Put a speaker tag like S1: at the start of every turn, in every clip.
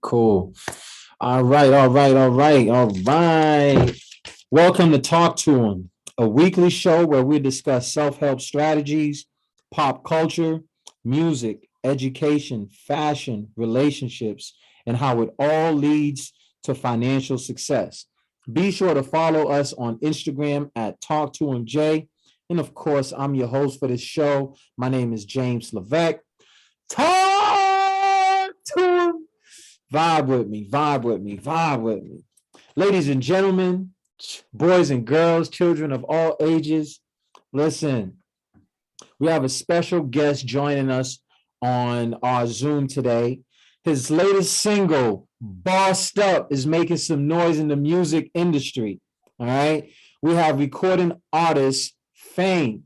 S1: Cool. All right, all right, all right, all right. Welcome to Talk to Him, a weekly show where we discuss self-help strategies, pop culture, music, education, fashion, relationships, and how it all leads to financial success. Be sure to follow us on Instagram at Talk to Him J. And of course, I'm your host for this show. My name is James Levesque. Talk to him. Vibe with me, vibe with me, vibe with me. Ladies and gentlemen, boys and girls, children of all ages, listen, we have a special guest joining us on our Zoom today. His latest single, Bossed Up, is making some noise in the music industry. All right. We have recording artist Fayn.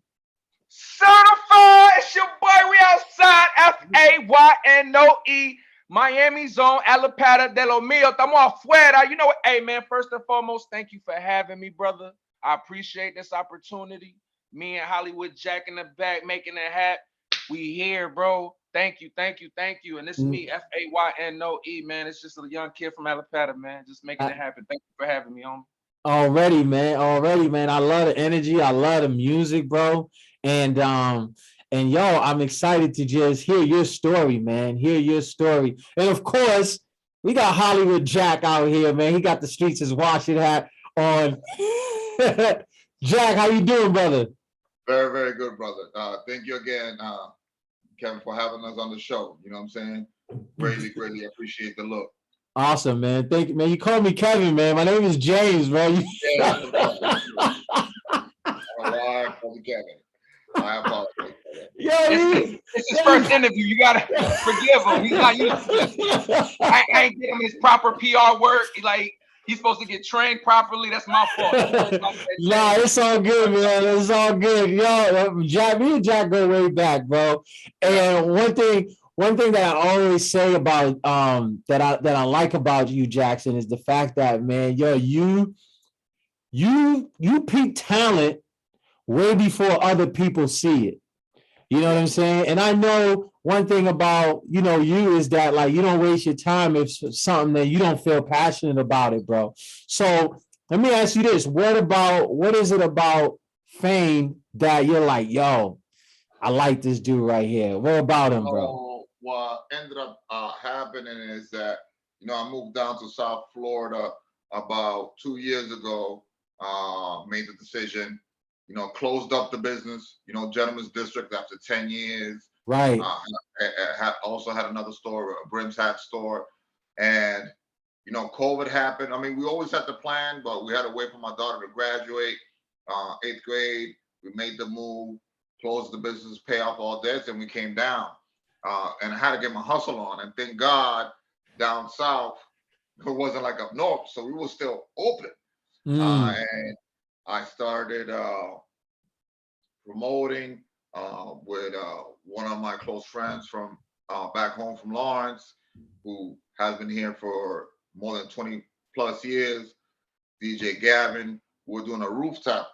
S2: Certified, it's your boy. We outside. Faynoe. Miami zone, Alapata de lo Mio. Estamos afuera. You know what? Hey, man, first and foremost, thank you for having me, brother. I appreciate this opportunity. Me and Hollywood Jack in the back making it happen. We here, bro. Thank you, thank you, thank you. And this is me, Faynoe, man. It's just a young kid from Alapata, man. Just making it happen. Thank you for having me, homie.
S1: Already, man. Already, man. I love the energy. I love the music, bro. And yo, I'm excited to just hear your story, man. Hear your story. And of course, we got Hollywood Jack out here, man. He got the streets as Washington hat on. Jack, how you doing, brother?
S3: Very, very good, brother. Thank you again, Kevin, for having us on the show. You know what I'm saying? Greatly, greatly appreciate the look.
S1: Awesome, man. Thank you, man. You call me Kevin, man. My name is James, bro.
S3: Yeah, no problem. I call me Kevin. I apologize.
S1: Yo,
S2: It's his first interview. You gotta forgive him. He's not used to this. I ain't get him his proper PR work. He's supposed to get trained properly. That's my fault.
S1: Nah, it's all good, man. It's all good. Yo, Jack, me and Jack go way back, bro. And one thing that I always say about that I like about you, Jackson, is the fact that, man, yo, you peak talent way before other people see it. You know what I'm saying? And I know one thing about, you is that, like, you don't waste your time if it's something that you don't feel passionate about it, bro. So let me ask you this. What is it about Fame that you're like, yo, I like this dude right here. What about him, bro?
S3: What ended up happening is that, I moved down to South Florida about 2 years ago, made the decision, closed up the business, Gentleman's District after 10 years.
S1: Right.
S3: Also had another store, a Brim's Hat store. And, COVID happened. I mean, we always had the plan, but we had to wait for my daughter to graduate, 8th grade. We made the move, closed the business, pay off all debts, and we came down. And I had to get my hustle on. And thank God, down south, it wasn't like up north, so we were still open. And I started promoting with one of my close friends from back home from Lawrence, who has been here for more than 20 plus years. DJ Gavin. We're doing a rooftop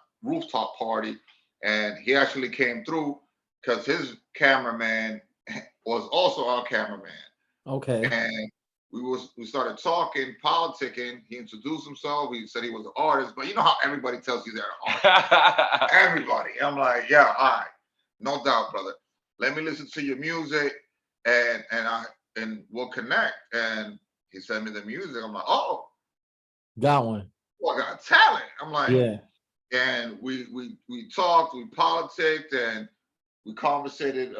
S3: party, and he actually came through because his cameraman was also our cameraman.
S1: Okay.
S3: And we started talking, politicking. He introduced himself. He said he was an artist, but you know how everybody tells you they're an artist. Everybody. I'm like, yeah, all right, no doubt, brother. Let me listen to your music, and we'll connect. And he sent me the music. I'm like, oh,
S1: Got one.
S3: well, I got talent. I'm like,
S1: Yeah.
S3: and we talked, we politicked, and we conversated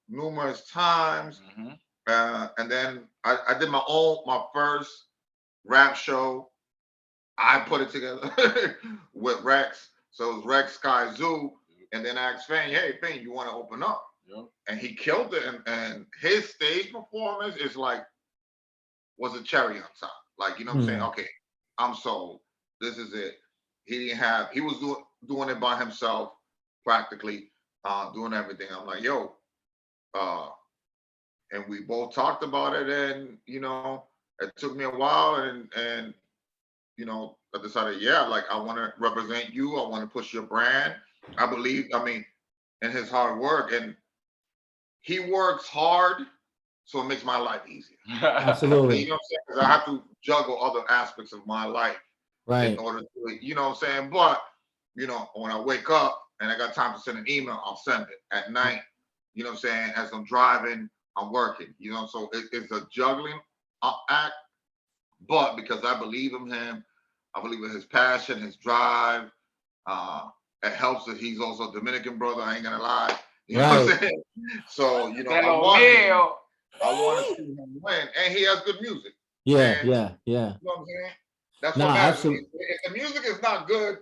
S3: numerous times.
S2: Mhm.
S3: And then I did my first rap show. I put it together with Rex. So it was Rex Sky Zoo. And then I asked Fayn, hey, Fayn, you want to open up?
S2: Yep.
S3: And he killed it. And his stage performance is like, was a cherry on top. Like, you know what I'm saying? Okay, I'm sold. This is it. He was doing it by himself, practically, doing everything. I'm like, yo, uh, and we both talked about it, and it took me a while, and I decided, yeah, like, I want to represent you. I want to push your brand. I believe, I mean, in his hard work, and he works hard, so it makes my life easier.
S1: Absolutely.
S3: You know what I'm saying? Because I have to juggle other aspects of my life in
S1: Right.
S3: order to, you know what I'm saying? But, you know, when I wake up and I got time to send an email, I'll send it. At night, you know what I'm saying? As I'm driving, I'm working, you know, so it's a juggling act. But because I believe in him, I believe in his passion, his drive. It helps that he's also a Dominican brother. I ain't gonna lie. You know what
S1: Right.
S3: I'm saying? So, you know,
S2: De
S3: I
S2: lo
S3: want him.
S2: mío.
S3: I want to see him win. And he has good music.
S1: Yeah.
S3: And
S1: Yeah.
S3: you
S1: Yeah.
S3: know what I'm saying? That's
S1: No,
S3: what matters.
S1: absolutely.
S3: If the music is not good,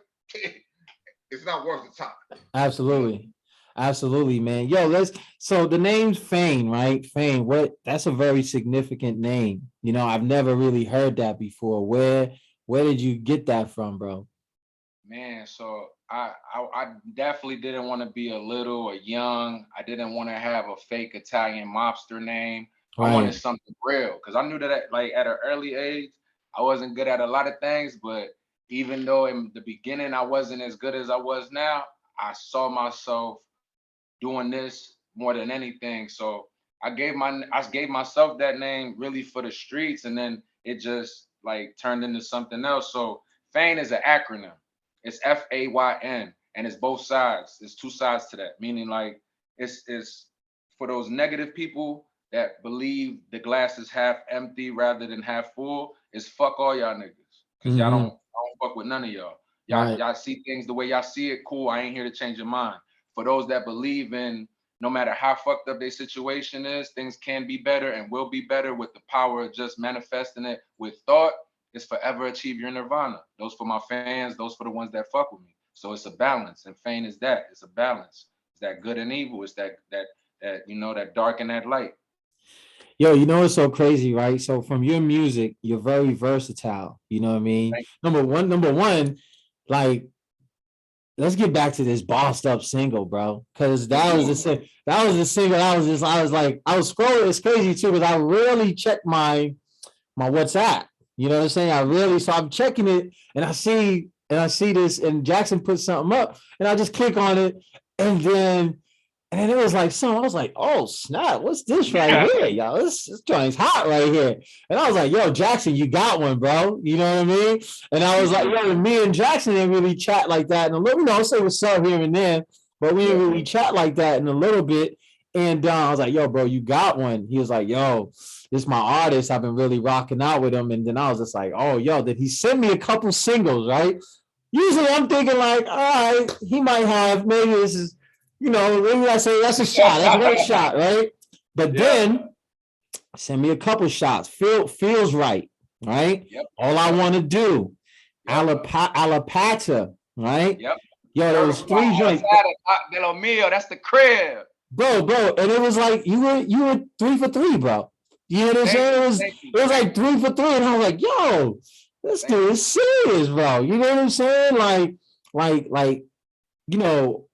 S3: it's not worth the time.
S1: Absolutely. Absolutely, man. Yo, so the name's Fayn, right? Fayn, that's a very significant name. You know, I've never really heard that before. Where did you get that from, bro?
S2: Man, so I definitely didn't want to be a little or young. I didn't want to have a fake Italian mobster name. I wanted
S1: Right.
S2: something real because I knew that like at an early age, I wasn't good at a lot of things. But even though in the beginning I wasn't as good as I was now, I saw myself doing this more than anything. So I gave myself that name really for the streets, and then it just like turned into something else. So Fayn is an acronym. It's FAYN, and it's both sides. There's two sides to that, meaning like it's for those negative people that believe the glass is half empty rather than half full. It's fuck all y'all niggas, cause
S1: Mm-hmm.
S2: I don't fuck with none of y'all.
S1: Right.
S2: Y'all see things the way y'all see it. Cool. I ain't here to change your mind. For those that believe in no matter how fucked up their situation is, things can be better and will be better with the power of just manifesting it with thought. It's forever achieve your nirvana. Those for my fans, those for the ones that fuck with me. So it's a balance, and Fayn is that. It's a balance. It's that good and evil. It's that you know that dark and that light.
S1: Yo, you know what's so crazy, right? So from your music, you're very versatile. You know what I mean?
S2: Thank
S1: Number one, like let's get back to this bossed up single, bro. Cause that was the single. I was like, I was scrolling. It's crazy too, because I really check my WhatsApp. You know what I'm saying? So I'm checking it and I see this and Jackson put something up and I just click on it and then it was like I was like, oh snap, what's this right
S2: you.
S1: here, y'all? This joint's hot right here. And I was like, yo, Jackson, you got one, bro. You know what I mean? And I was like, yo, me and Jackson didn't really chat like that. And a little, say what's up here and there, but we didn't really chat like that in a little bit. And I was like, yo, bro, you got one. He was like, yo, this is my artist. I've been really rocking out with him. And then I was just like, oh, yo, did he send me a couple singles, right? Usually I'm thinking like, all right, he might have, maybe this is, maybe I say that's a shot. That's one shot, right? But then send me a couple shots. Feels right, right?
S2: Yep.
S1: All I want to do,
S2: Yep.
S1: Alapata, right?
S2: Yep.
S1: Yo, there was three joints.
S2: De lo mío, that's the crib.
S1: Bro, and it was like you were 3 for 3, bro. You know what I'm saying? It was like 3 for 3, and I was like, yo, this dude is serious, bro. You know what I'm saying? Like, you know,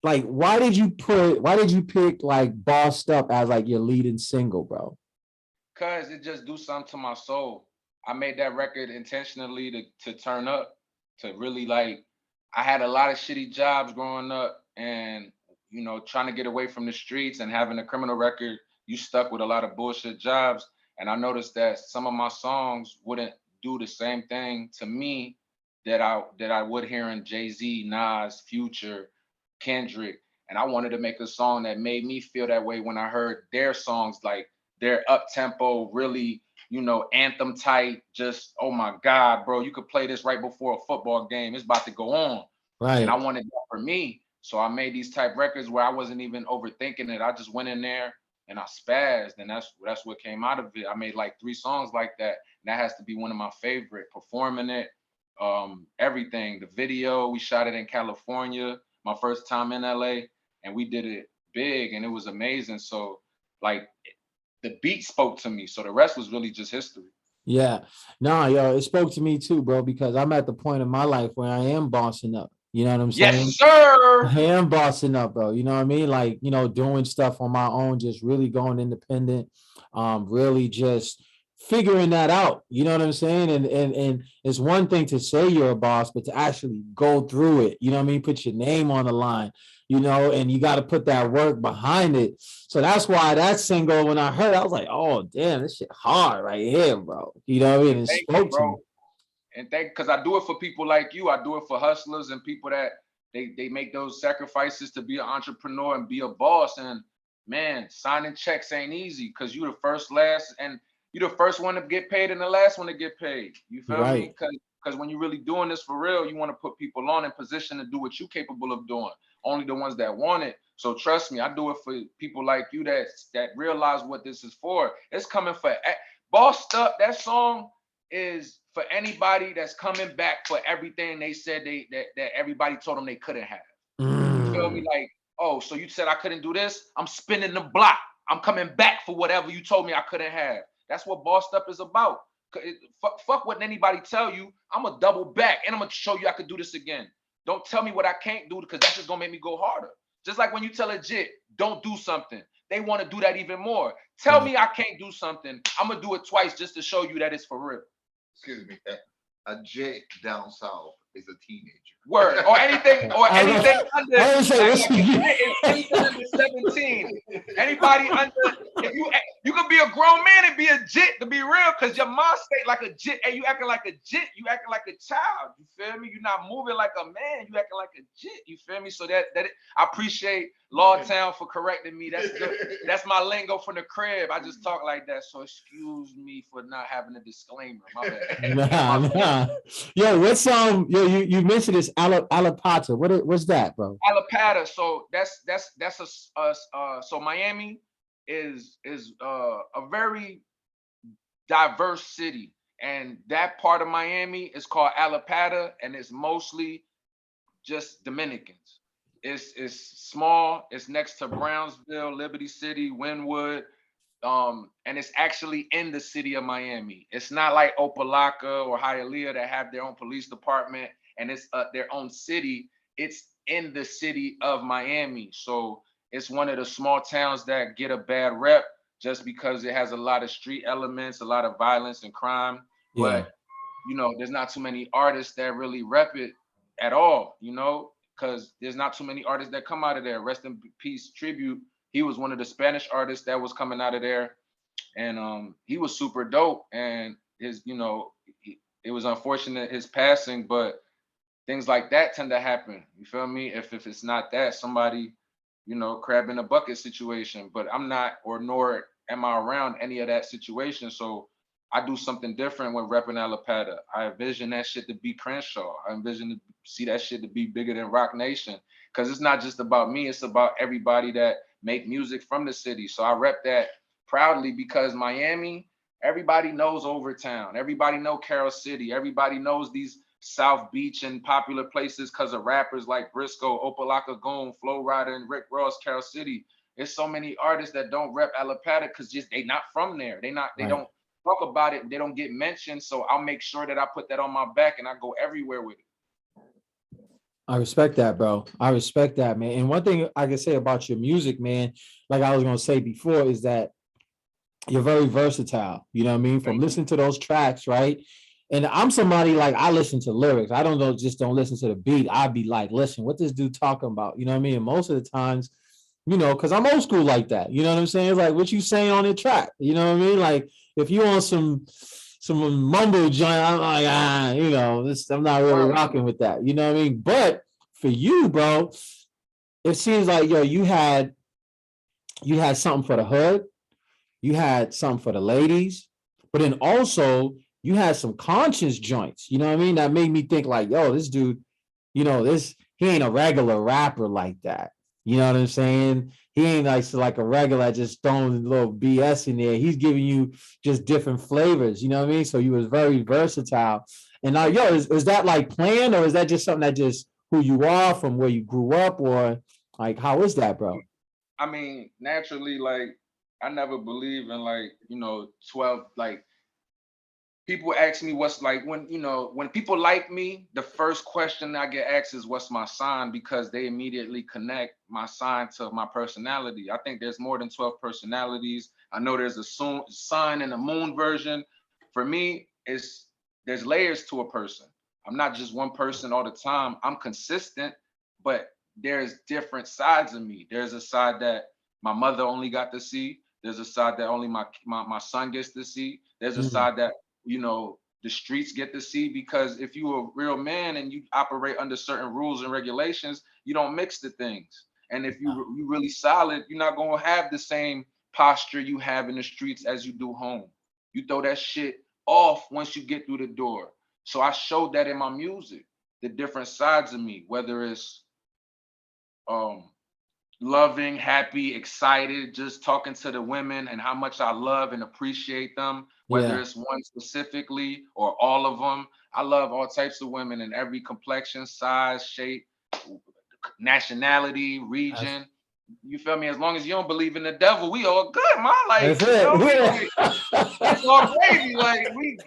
S1: like why did you pick like Bossed Up as like your leading single, bro?
S2: Cause it just do something to my soul. I made that record intentionally to turn up, to really like I had a lot of shitty jobs growing up and trying to get away from the streets and having a criminal record, you stuck with a lot of bullshit jobs. And I noticed that some of my songs wouldn't do the same thing to me that I would hearing Jay-Z, Nas, Future, Kendrick. And I wanted to make a song that made me feel that way when I heard their songs, like their up tempo, really, anthem tight. Just, oh my God, bro, you could play this right before a football game. It's about to go on.
S1: Right.
S2: And I wanted that for me. So I made these type records where I wasn't even overthinking it. I just went in there and I spazzed. And that's what came out of it. I made like 3 songs like that. And that has to be one of my favorite. Performing it, everything. The video, we shot it in California, my first time in LA, and we did it big and it was amazing. So like the beat spoke to me. So the rest was really just history.
S1: Yeah. Nah, yo, it spoke to me too, bro, because I'm at the point in my life where I am bossing up. You know what I'm saying?
S2: Yes, sir.
S1: I am bossing up, bro. You know what I mean? Like, doing stuff on my own, just really going independent, really just figuring that out. You know what I'm saying? And it's one thing to say you're a boss, but to actually go through it, you know what I mean? Put your name on the line, you know, and you got to put that work behind it. So that's why that single, when I heard, I was like, oh damn, this shit hard right here, bro. You know what I mean? It
S2: Thank you,
S1: spoke to me.
S2: bro. And because I do it for people like you. I do it for hustlers and people that they make those sacrifices to be an entrepreneur and be a boss. And man, signing checks ain't easy because you the first, last, and you the first one to get paid and the last one to get paid. You feel me?
S1: Right.
S2: Because when you're really doing this for real, you want to put people on in position to do what you're capable of doing. Only the ones that want it. So trust me, I do it for people like you that realize what this is for. It's coming for Bossed Up. That song is for anybody that's coming back for everything they said that everybody told them they couldn't have. You feel me? Like, oh, so you said I couldn't do this? I'm spinning the block. I'm coming back for whatever you told me I couldn't have. That's what Bossed Up is about. Fuck what anybody tell you. I'm gonna double back and I'm gonna show you I could do this again. Don't tell me what I can't do because that's just gonna make me go harder. Just like when you tell a jit, don't do something, they want to do that even more. Tell me I can't do something, I'm gonna do it twice just to show you that it's for real.
S3: Excuse me. A jit down south is a teenager.
S2: Word. Or anything under,
S1: I was
S2: like,
S1: like,
S2: anything under 17. Anybody under, if you could be a grown man and be a jit, to be real, because your mind state like a jit, and you acting like a jit, you acting like a child. You feel me? You're not moving like a man, you acting like a jit. You feel me? So I appreciate Lawtown for correcting me. That's good. That's my lingo from the crib. I just talk like that. So excuse me for not having a disclaimer. My bad.
S1: nah. Yo, what's you mentioned this Alapata. What's that, bro?
S2: Alapata. So that's so Miami is a very diverse city, and that part of Miami is called Alapata, and it's mostly just Dominicans. It's small. It's next to Brownsville, Liberty City, Wynwood, and it's actually in the city of Miami. It's not like Opelika or Hialeah that have their own police department and it's their own city. It's in the city of Miami. So it's one of the small towns that get a bad rep just because it has a lot of street elements, a lot of violence and crime.
S1: Yeah.
S2: But there's not too many artists that really rep it at all, because there's not too many artists that come out of there. Rest in peace, Tribute. He was one of the Spanish artists that was coming out of there, and he was super dope. And it was unfortunate his passing, but things like that tend to happen. You feel me? If it's not that, somebody, crab in a bucket situation. But I'm not, or nor am I around any of that situation. So I do something different when repping Alapata. I envision that shit to be Crenshaw. I envision to see that shit to be bigger than Rock Nation. Because it's not just about me, it's about everybody that make music from the city. So I rep that proudly because Miami, everybody knows Overtown. Everybody know Carroll City. Everybody knows these South Beach and popular places because of rappers like Briscoe, Opelika Goon, Flo Rida, and Rick Ross, Carroll City. There's so many artists that don't rep Alapata because they not from there. They don't talk about it. They don't get mentioned. So I'll make sure that I put that on my back and I go everywhere with it.
S1: I respect that, bro. I respect that, man. And one thing I can say about your music, man, like I was gonna say before, is that you're very versatile. You know what I mean? From listening to those tracks, right? And I'm somebody like I listen to lyrics. I don't don't listen to the beat. I'd be like, listen, what this dude talking about? You know what I mean? And most of the times, because I'm old school like that. You know what I'm saying? It's like what you saying on the track. You know what I mean? Like if you on some mumble joint, I'm like, I'm not really rocking with that. You know what I mean? But for you, bro, it seems like you had something for the hood, you had something for the ladies, but then also you had some conscious joints. You know what I mean? That made me think like, yo, this dude, he ain't a regular rapper like that. You know what I'm saying? He ain't like a regular just throwing a little BS in there. He's giving you just different flavors. You know what I mean? So you was very versatile. And now, is that like planned, or is that just something that just who you are from where you grew up, or like how is that, bro?
S2: I mean, naturally, like I never believe in 12 people ask me what's like when people like me, the first question I get asked is what's my sign, because they immediately connect my sign to my personality. I think there's more than 12 personalities. I know there's a sun and a moon version. For me, there's layers to a person. I'm not just one person all the time. I'm consistent, but there's different sides of me. There's a side that my mother only got to see. There's a side that only my son gets to see. There's a
S1: Mm.
S2: side that, the streets get to see, because if you're a real man and you operate under certain rules and regulations, you don't mix the things. And if you really solid, you're not gonna have the same posture you have in the streets as you do home. You throw that shit off once you get through the door. So I showed that in my music, the different sides of me, whether it's um loving, happy, excited, just talking to the women and how much I love and appreciate them, whether
S1: Yeah,
S2: it's one specifically or all of them. I love all types of women in every complexion, size, shape, nationality,
S1: that's,
S2: region. You feel me? As long as you don't believe in the devil, we all good, man. Like,
S1: that's
S2: you feel me? Like,
S1: it.
S2: it's all crazy. Like, we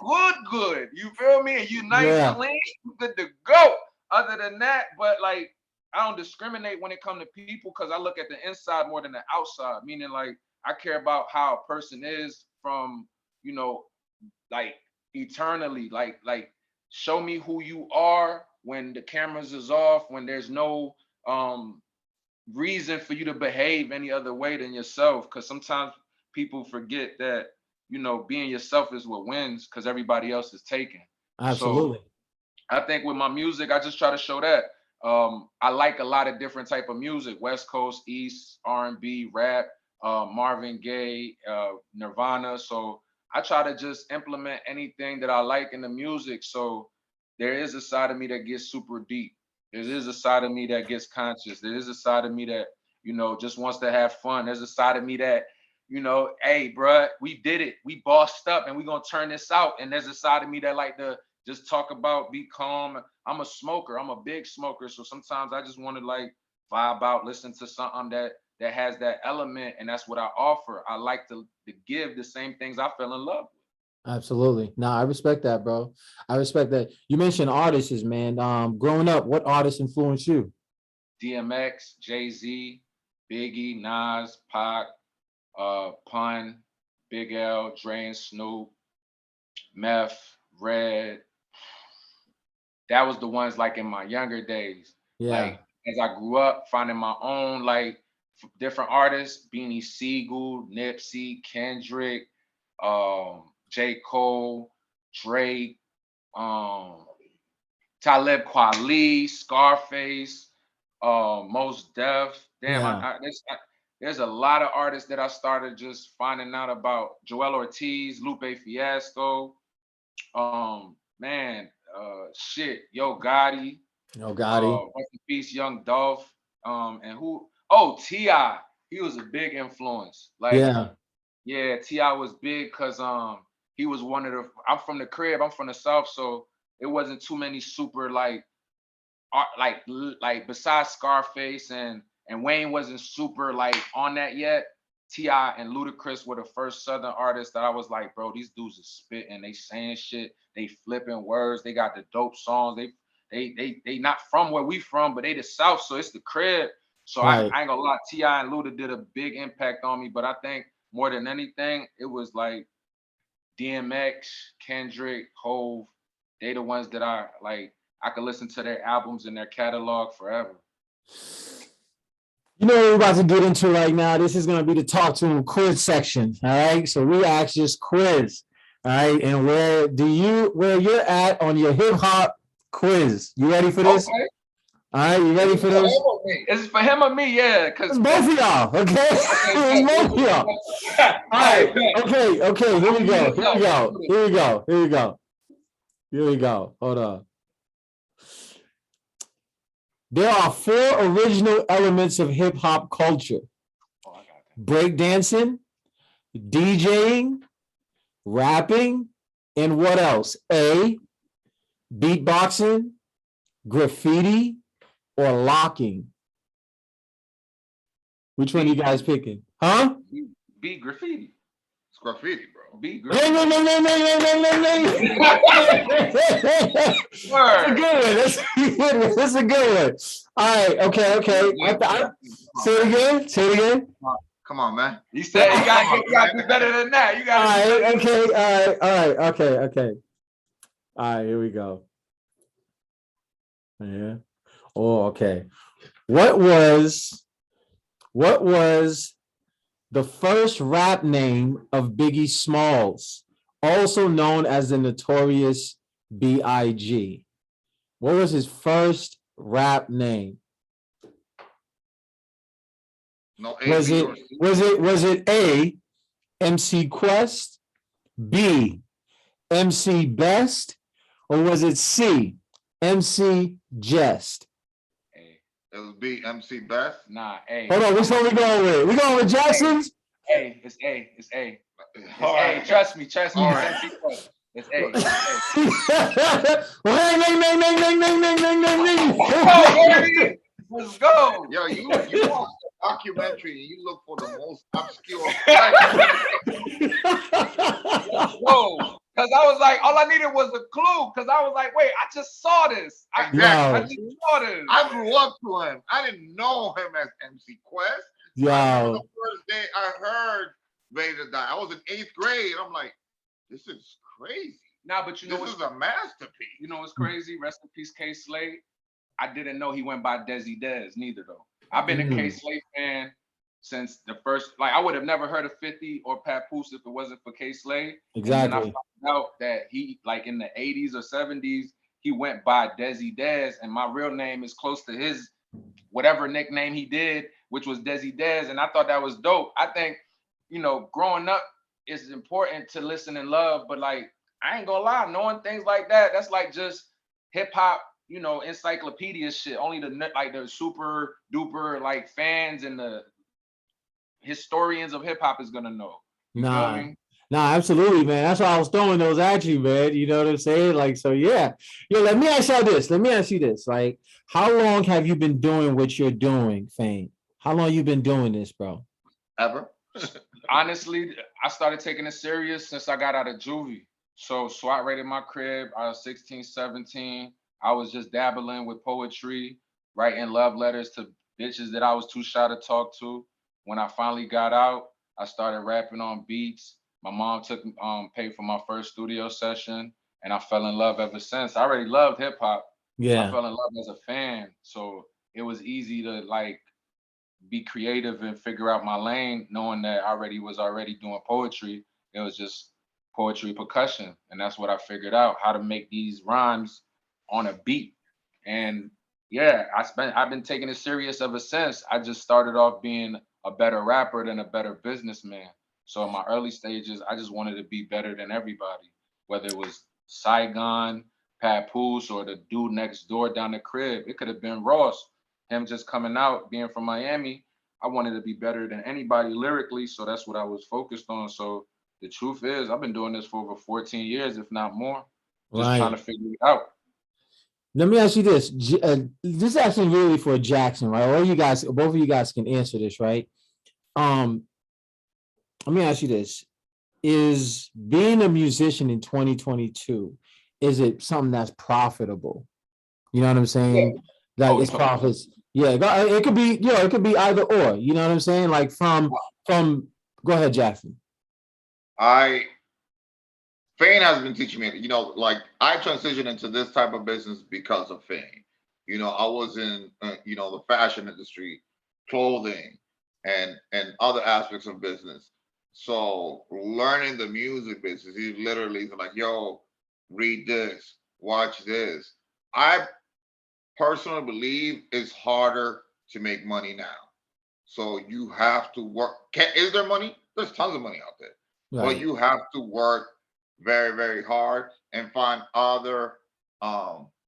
S2: good. You feel me? And you nice,
S1: Yeah,
S2: clean, you good to go. Other than that, but like, I don't discriminate when it comes to people, because I look at the inside more than the outside. Meaning, like, I care about how a person is from, you know, like eternally. Like, show me who you are when the cameras is off, when there's no reason for you to behave any other way than yourself. Because sometimes people forget that, being yourself is what wins, because everybody else is taken. So
S1: absolutely.
S2: I think with my music, I just try to show that. I like a lot of different type of music: West Coast, East, R&B, rap, Marvin Gaye, Nirvana. So I try to just implement anything that I like in the music. So there is a side of me that gets super deep. There is a side of me that gets conscious. There is a side of me that, just wants to have fun. There's a side of me that, hey, bruh, we did it. We bossed up and we gonna turn this out. And there's a side of me that like to just talk about, be calm. I'm a smoker. I'm a big smoker. So sometimes I just want to like vibe out, listen to something that has that element, and that's what I offer. I like to give the same things I fell in love with.
S1: Absolutely. No, I respect that, bro. I respect that. You mentioned artists, man. Growing up, what artists influenced you?
S2: DMX, Jay-Z, Biggie, Nas, Pac, Pun, Big L, Dre and Snoop, Meth, Red. That was the ones like in my younger days.
S1: Yeah,
S2: Like, as I grew up, finding my own like different artists: Beanie Siegel, Nipsey, Kendrick, J. Cole, Drake, um, Talib Kweli, Scarface, Most Def. Damn,
S1: yeah,
S2: there's a lot of artists that I started just finding out about. Joel Ortiz, Lupe Fiasco, man, shit, Yo Gotti,
S1: no Gotti.
S2: rest in peace, Young Dolph, and who? Oh, Ti. He was a big influence. Like,
S1: Yeah,
S2: yeah, Ti was big because he was one of the. I'm from the crib. I'm from the south, so it wasn't too many super like like besides Scarface and Wayne wasn't super like on that yet. T.I. and Ludacris were the first Southern artists that I was like, bro, these dudes are spitting, they saying shit, they flipping words, they got the dope songs. They not from where we from, but they the South, so it's the crib. So
S1: right.
S2: I ain't gonna lie, T.I. and Luda did a big impact on me, but I think more than anything, it was like DMX, Kendrick, Hove. They the ones that I like. I could listen to their albums and their catalog forever.
S1: You know what we're about to get into right now? This is going to be the talk to him quiz section. All right. So we ask just quiz. All right. And where you're at on your hip hop quiz? You ready for this?
S2: Okay.
S1: All right. You ready for
S2: For him
S1: this?
S2: or me? Is it for him or me? Yeah,
S1: It's
S2: because
S1: both of y'all. Okay. It's both of y'all. All right. Okay. Okay. Here we go. Here we go. Here we go. Here we go. Here we go. Hold on. There are four original elements of hip hop culture:
S2: Oh, I got that.
S1: breakdancing, DJing, rapping, and what else? A, beatboxing, graffiti, or locking. Which one you guys picking? Huh?
S2: Beat graffiti.
S3: It's graffiti, bro.
S2: Beat
S1: Ling,
S2: graffiti.
S1: ling, ling, ling, ling, ling, ling, ling. That's a
S2: Word.
S1: good one. That's a good one. That's a good one. All right. Okay. Okay. Say it again. Say it again.
S3: Come on, man.
S2: You said you gotta do better than that. You
S1: All
S2: gotta do
S1: right.
S2: better.
S1: Okay. All right. All right. Okay. Okay. All right. Here we go. Yeah. Oh, okay. What was the first rap name of Biggie Smalls, also known as the Notorious B.I.G.? What was his first rap name?
S3: No A,
S1: Was
S3: B,
S1: it
S3: or C.
S1: was it A, MC Quest, B, MC Best, or was it C, MC Jest?
S2: A.
S3: It was B, MC Best.
S2: Nah, A.
S1: Hold on, which one we going with? We going with Jackson's?
S2: A. It's A. It's A. It's
S3: All
S2: A.
S3: right.
S2: Trust me.
S3: All
S2: It's
S3: right.
S2: MC Quest. It's A. It's A.
S1: Ring, ring, ring, ring, ring, ring, ring, ring, ring, ring.
S2: Let's go.
S3: Yo, you watch the documentary and you look for the most obscure fight.
S2: Let's go. Because I was like, all I needed was a clue. Because I was like, wait, I just saw this. I
S3: Exactly.
S2: just saw this.
S3: I grew up to him. I didn't know him as MC Quest. I remember
S1: Yo,
S3: the first day I heard Vader die. I was in 8th grade. I'm like, this is crazy.
S2: Nah, but you know
S3: This
S2: what's
S3: is a masterpiece.
S2: you know what's crazy? Rest in peace, K Slade. I didn't know he went by Desi Dez neither though. I've been a K Slade fan since the first. Like I would have never heard of 50 or Papoose if it wasn't for K Slade. And then I
S1: exactly.
S2: found out that he, like in the 80s or 70s, he went by Desi Dez, and my real name is close to his whatever nickname he did, which was Desi Dez, and I thought that was dope. I think, growing up is important to listen and love, but like I ain't gonna lie, knowing things like that, that's like just hip hop, encyclopedia shit. Only the super duper like fans and the historians of hip hop is gonna know. You feel
S1: Nah,
S2: me?
S1: nah, absolutely, man. That's why I was throwing those at you, man. You know what I'm saying? Like, so yeah. Yo, let me ask you this. Let me ask you this. Like, how long have you been doing what you're doing, Fayn? How long you been doing this, bro?
S3: Ever?
S2: Honestly, I started taking it serious since I got out of juvie. So SWAT raided my crib. I was 16, 17. I was just dabbling with poetry, writing love letters to bitches that I was too shy to talk to. When I finally got out, I started rapping on beats. My mom took paid for my first studio session, and I fell in love ever since. I already loved hip hop. I
S1: Yeah.
S2: fell in love as a fan, so it was easy to like be creative and figure out my lane, knowing that I already doing poetry. It was just poetry percussion, and that's what I figured out how to make these rhymes on a beat. And yeah, I've been taking it serious ever since. I just started off being a better rapper than a better businessman. So in my early stages, I just wanted to be better than everybody, whether it was Saigon, Papoose, or the dude next door down the crib. It could have been Ross, him just coming out, being from Miami. I wanted to be better than anybody lyrically, so that's what I was focused on. So the truth is, I've been doing this for over 14 years, if not more, just trying to
S1: Right.
S2: figure it out.
S1: Let me ask you this. This is actually really for Jackson, right? All you guys, both of you guys can answer this, right? Um, Let me ask you this. Is being a musician in 2022, is it something that's profitable? You know what I'm
S2: Yeah.
S1: saying? Like
S2: Oh, you
S1: it's
S2: talking about
S1: profits. Yeah, it could be, it could be either or. You know what I'm saying? Like from go ahead, Jackson.
S3: I Fayn has been teaching me, like I transitioned into this type of business because of Fayn. I was in, the fashion industry, clothing, and other aspects of business. So learning the music business, he literally is like, "Yo, read this, watch this." I personally believe it's harder to make money now. So you have to work. Is there money? There's tons of money out there, but
S1: Right.
S3: you have to work very, very hard and find other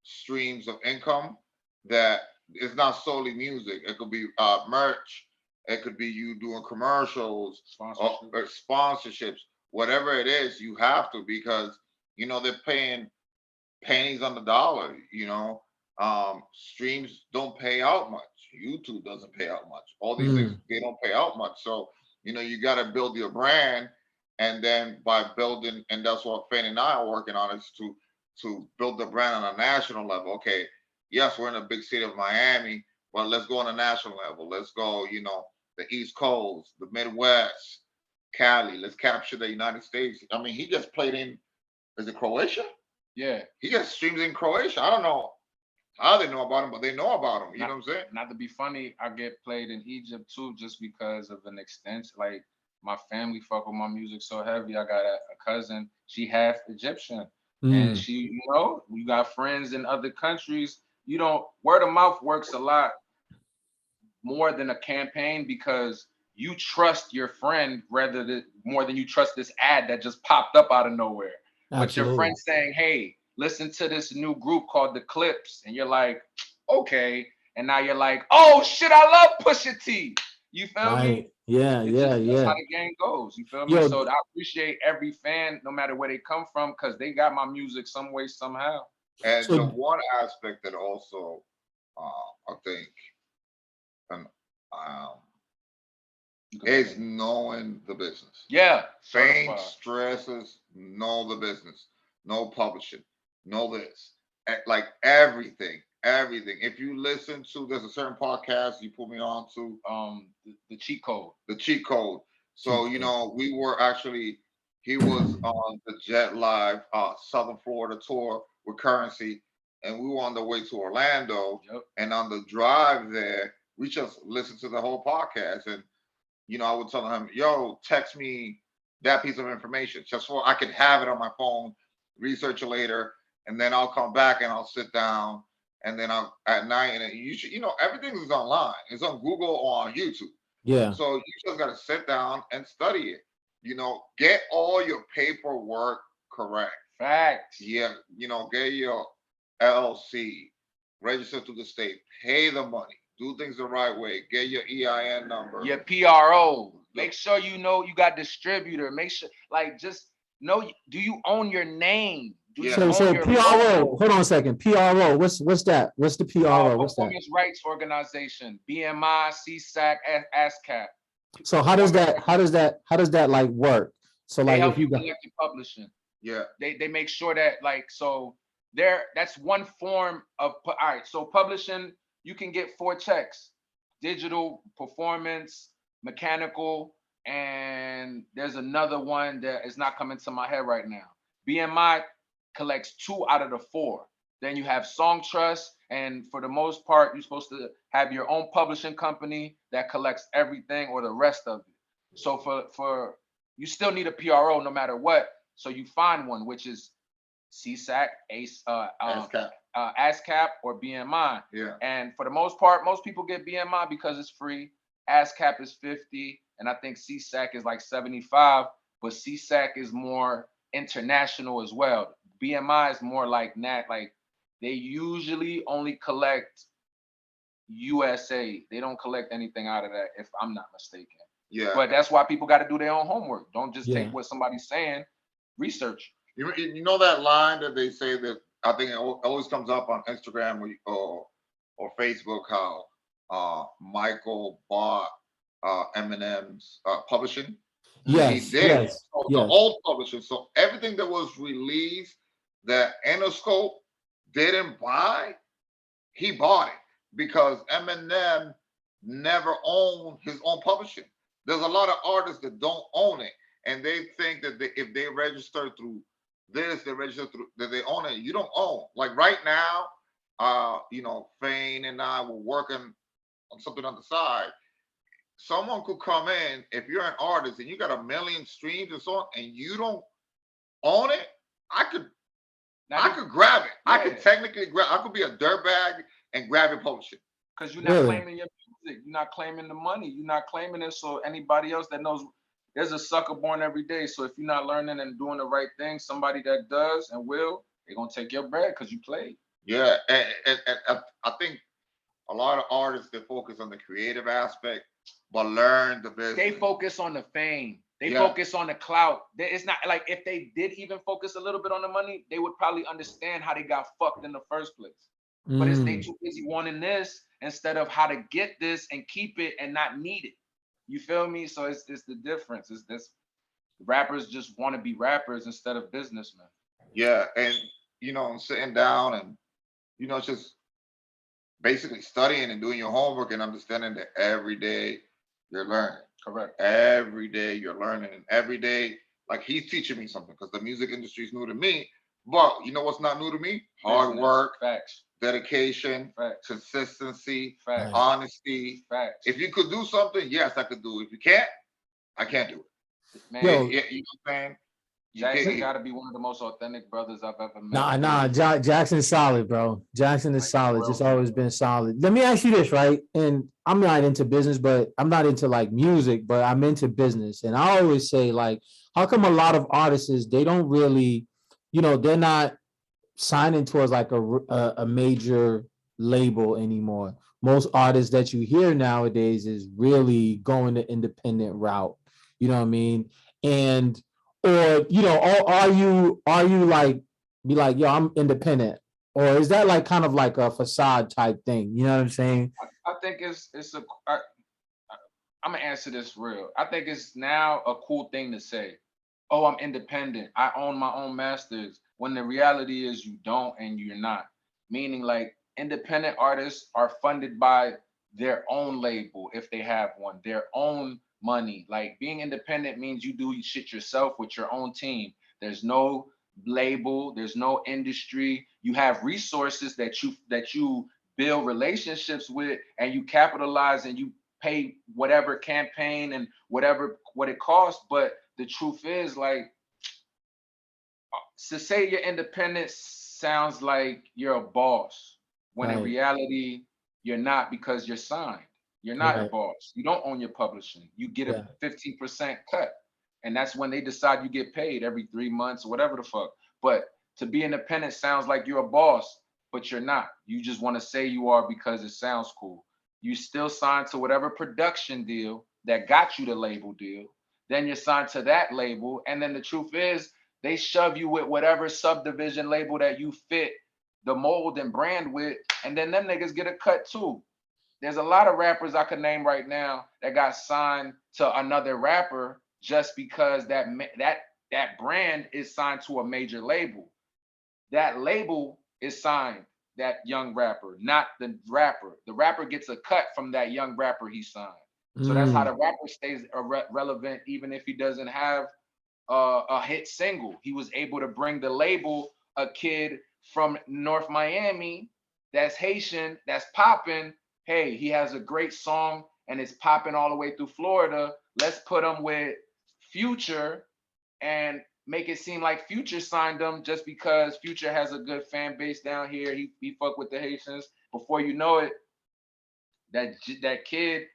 S3: streams of income that is not solely music. It could be merch. It could be you doing commercials or sponsorships. Whatever it is, you have to because they're paying pennies on the dollar. Streams don't pay out much. YouTube doesn't pay out much. All these things
S1: Mm,
S3: they don't pay out much. So you got to build your brand, and then by building, and that's what Fanny and I are working on is to build the brand on a national level. Okay, yes, we're in a big city of Miami, but let's go on a national level. Let's go, the East Coast, the Midwest, Cali. Let's capture the United States. I mean, he just played in. Is it Croatia?
S2: Yeah.
S3: He gets streams in Croatia. I don't know. how they know about him, but they know about him. You know what I'm saying?
S2: Not to be funny, I get played in Egypt too, just because of an extension. Like my family fuck with my music so heavy. I got a cousin, she half Egyptian, and
S1: Mm,
S2: she, you got friends in other countries. You don't Word of mouth works a lot more than a campaign because you trust your friend rather than more than you trust this ad that just popped up out of nowhere. But your
S1: absolutely.
S2: friend saying, "Hey, listen to this new group called The Clips," and you're like, "Okay," and now you're like, "Oh shit, I love Pusha T." You feel me?
S1: Right. Yeah,
S2: It
S1: yeah,
S2: just That's how
S1: yeah.
S2: the game goes. You feel me?
S1: Yo,
S2: So I appreciate every fan, no matter where they come from, because they got my music some way somehow.
S3: And the
S1: so
S3: one aspect that also, I think, and um, is knowing the business.
S2: Yeah,
S3: Fayn
S2: certified.
S3: stresses know the business, no publishing, know this, like everything. If you listen to, there's a certain podcast you put me on to,
S2: The cheat code.
S3: the cheat code. So
S1: Chico.
S3: we were actually, he was on the Jet Live Southern Florida tour with Currency, and we were on the way to Orlando.
S2: Yep.
S3: And on the drive there, we just listened to the whole podcast, and I would tell him, "Yo, text me that piece of information just so I could have it on my phone, research it later, and then I'll come back and I'll sit down, and then I'll at night, and you should, everything is online. It's on Google or on YouTube.
S1: Yeah.
S3: So you just got to sit down and study it. Get all your paperwork correct.
S2: Facts.
S3: Yeah, get your LLC, register to the state, pay the money, do things the right way, get your EIN number.
S2: Your PRO. Make sure you know you got distributor. Make sure, like, just know, do you own your name? Do you
S3: Yeah.
S1: So
S2: own your
S1: PRO,
S2: logo?
S1: hold on a second. PRO, what's that? What's the PRO? What's that?
S2: Performance Rights Organization, BMI, CSAC, ASCAP.
S1: So how does that like work? So
S2: They
S1: like if
S2: help
S1: you
S2: you
S1: got
S2: collect your publishing.
S3: Yeah.
S2: They make sure that, like, so that's one form of all right. So publishing, you can get 4 checks: digital, performance, mechanical, and there's another one that is not coming to my head right now. BMI collects 2 out of the 4. Then you have Song Trust, and for the most part, you're supposed to have your own publishing company that collects everything or the rest of it. So for you still need a PRO no matter what. So you find one, which is CSAC,
S3: ASCAP.
S2: ASCAP, or BMI.
S3: Yeah.
S2: And for the most part, most people get BMI because it's free. ASCAP is 50, and I think CSAC is like 75. But CSAC is more international as well. BMI is more like that. Like, they usually only collect USA. They don't collect anything out of that, if I'm not mistaken.
S3: Yeah.
S2: But that's why people got to do their own homework. Don't just
S1: Yeah.
S2: take what somebody's saying. Research.
S3: You know that line that they say that I think it always comes up on Instagram or Facebook, how Michael bought Eminem's publishing.
S1: Yes,
S3: He did.
S1: yes,
S3: So the
S1: yes.
S3: old publishing. So everything that was released that Interscope didn't buy, he bought it because Eminem never owned his own publishing. There's a lot of artists that don't own it, and they think that if they register through this, they register through that they own it. You don't own. Like right now, Fayn and I were working on something on the side. Someone could come in, if you're an artist and you got a million streams and so on, and you don't own it. I could grab it. Yeah. I could technically grab. I could be a dirtbag and grab it, publish it.
S2: Because you're not claiming your music. You're not claiming the money. You're not claiming it. So anybody else that knows, there's a sucker born every day. So if you're not learning and doing the right thing, somebody that does and will, they're gonna take your bread because you played.
S3: Yeah, and I think a lot of artists, they focus on the creative aspect, but learn the business.
S2: They focus on the fame. They focus on the clout. It's not like, if they did even focus a little bit on the money, they would probably understand how they got fucked in the first place. But it's they too busy wanting this instead of how to get this and keep it and not need it. You feel me? So it's the difference. It's this, rappers just want to be rappers instead of businessmen.
S3: Yeah, and sitting down and just basically studying and doing your homework and understanding that every day you're learning.
S2: Correct.
S3: Every day you're learning, and every day, like, he's teaching me something because the music industry is new to me. But you know what's not new to me? Hard work,
S2: facts,
S3: dedication,
S2: Facts.
S3: consistency,
S2: Facts.
S3: honesty.
S2: Facts.
S3: If you could do something, yes, I could do it. If you can't, I can't do it.
S2: Man,
S1: Yo,
S3: You know what I'm saying?
S2: Jackson got to be one of the most authentic brothers I've ever met.
S1: nah. Jackson's solid, bro. Jackson is
S2: Like,
S1: solid.
S2: real,
S1: Just always been solid. Let me ask you this, right? And I'm not into business, but I'm not into like music, but I'm into business. And I always say, like, how come a lot of artists they don't really, they're not signing towards like a major label anymore. Most artists that you hear nowadays is really going the independent route. You know what I mean? And or are you like be like, yo, I'm independent? Or is that like kind of like a facade type thing? You know what I'm saying?
S2: I think I'm gonna answer this real. I think it's now a cool thing to say, "Oh, I'm independent. I own my own masters." When the reality is you don't and you're not. Meaning, like independent artists are funded by their own label if they have one, their own money. Like being independent means you do shit yourself with your own team. There's no label. There's no industry. You have resources that you build relationships with, and you capitalize and you pay whatever campaign and whatever what it costs. But the truth is, like, to say you're independent sounds like you're a boss, when in
S1: Right.
S2: reality you're not, because you're signed. You're not a
S1: Right.
S2: boss. You don't own your publishing. You get a
S1: Yeah.
S2: 15% cut, and that's when they decide you get paid every 3 months or whatever the fuck. But to be independent sounds like you're a boss, but you're not. You just want to say you are because it sounds cool. You still signed to whatever production deal that got you the label deal. Then you're signed to that label, and then the truth is they shove you with whatever subdivision label that you fit the mold and brand with, and then them niggas get a cut too. There's a lot of rappers I could name right now that got signed to another rapper just because that brand is signed to a major label. That label is signed that young rapper, not the rapper. The rapper gets a cut from that young rapper he signed. So that's how
S1: Mm,
S2: the rapper stays relevant, even if he doesn't have a hit single. He was able to bring the label a kid from North Miami that's Haitian, that's popping. Hey, he has a great song and it's popping all the way through Florida. Let's put him with Future and make it seem like Future signed him just because Future has a good fan base down here. He fuck with the Haitians. Before you know it, that kid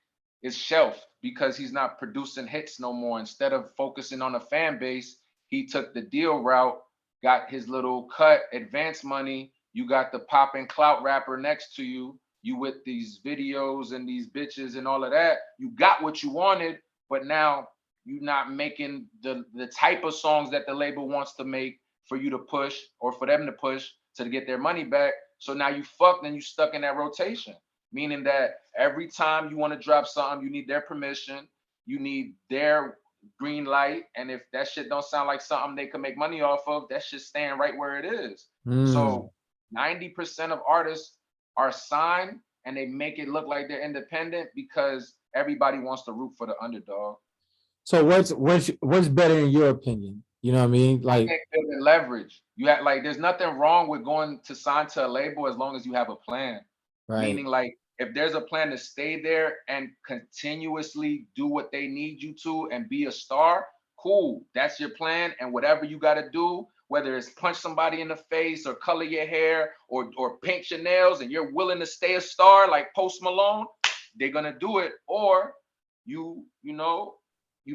S2: is shelved because he's not producing hits no more. Instead of focusing on a fan base, he took the deal route, got his little cut, advance money. You got the popping clout rapper next to you. You with these videos and these bitches and all of that. You got what you wanted, but now you're not making the type of songs that the label wants to make for you to push or for them to push to get their money back. So now you fucked and you stuck in that rotation, meaning that every time you want to drop something, you need their permission, you need their green light, and if that shit don't sound like something they can make money off of, that shit staying right where it is.
S1: mm.
S2: So 90% of artists are signed and they make it look like they're independent because everybody wants to root for the underdog.
S1: So what's better in your opinion? You know what I mean?
S2: I
S1: Like,
S2: think building leverage. You have, like, there's nothing wrong with going to sign to a label as long as you have a plan.
S1: right,
S2: Meaning, like, if there's a plan to stay there and continuously do what they need you to and be a star, cool. That's your plan. And whatever you got to do, whether it's punch somebody in the face or color your hair or paint your nails, and you're willing to stay a star like Post Malone, they're gonna do it. Or you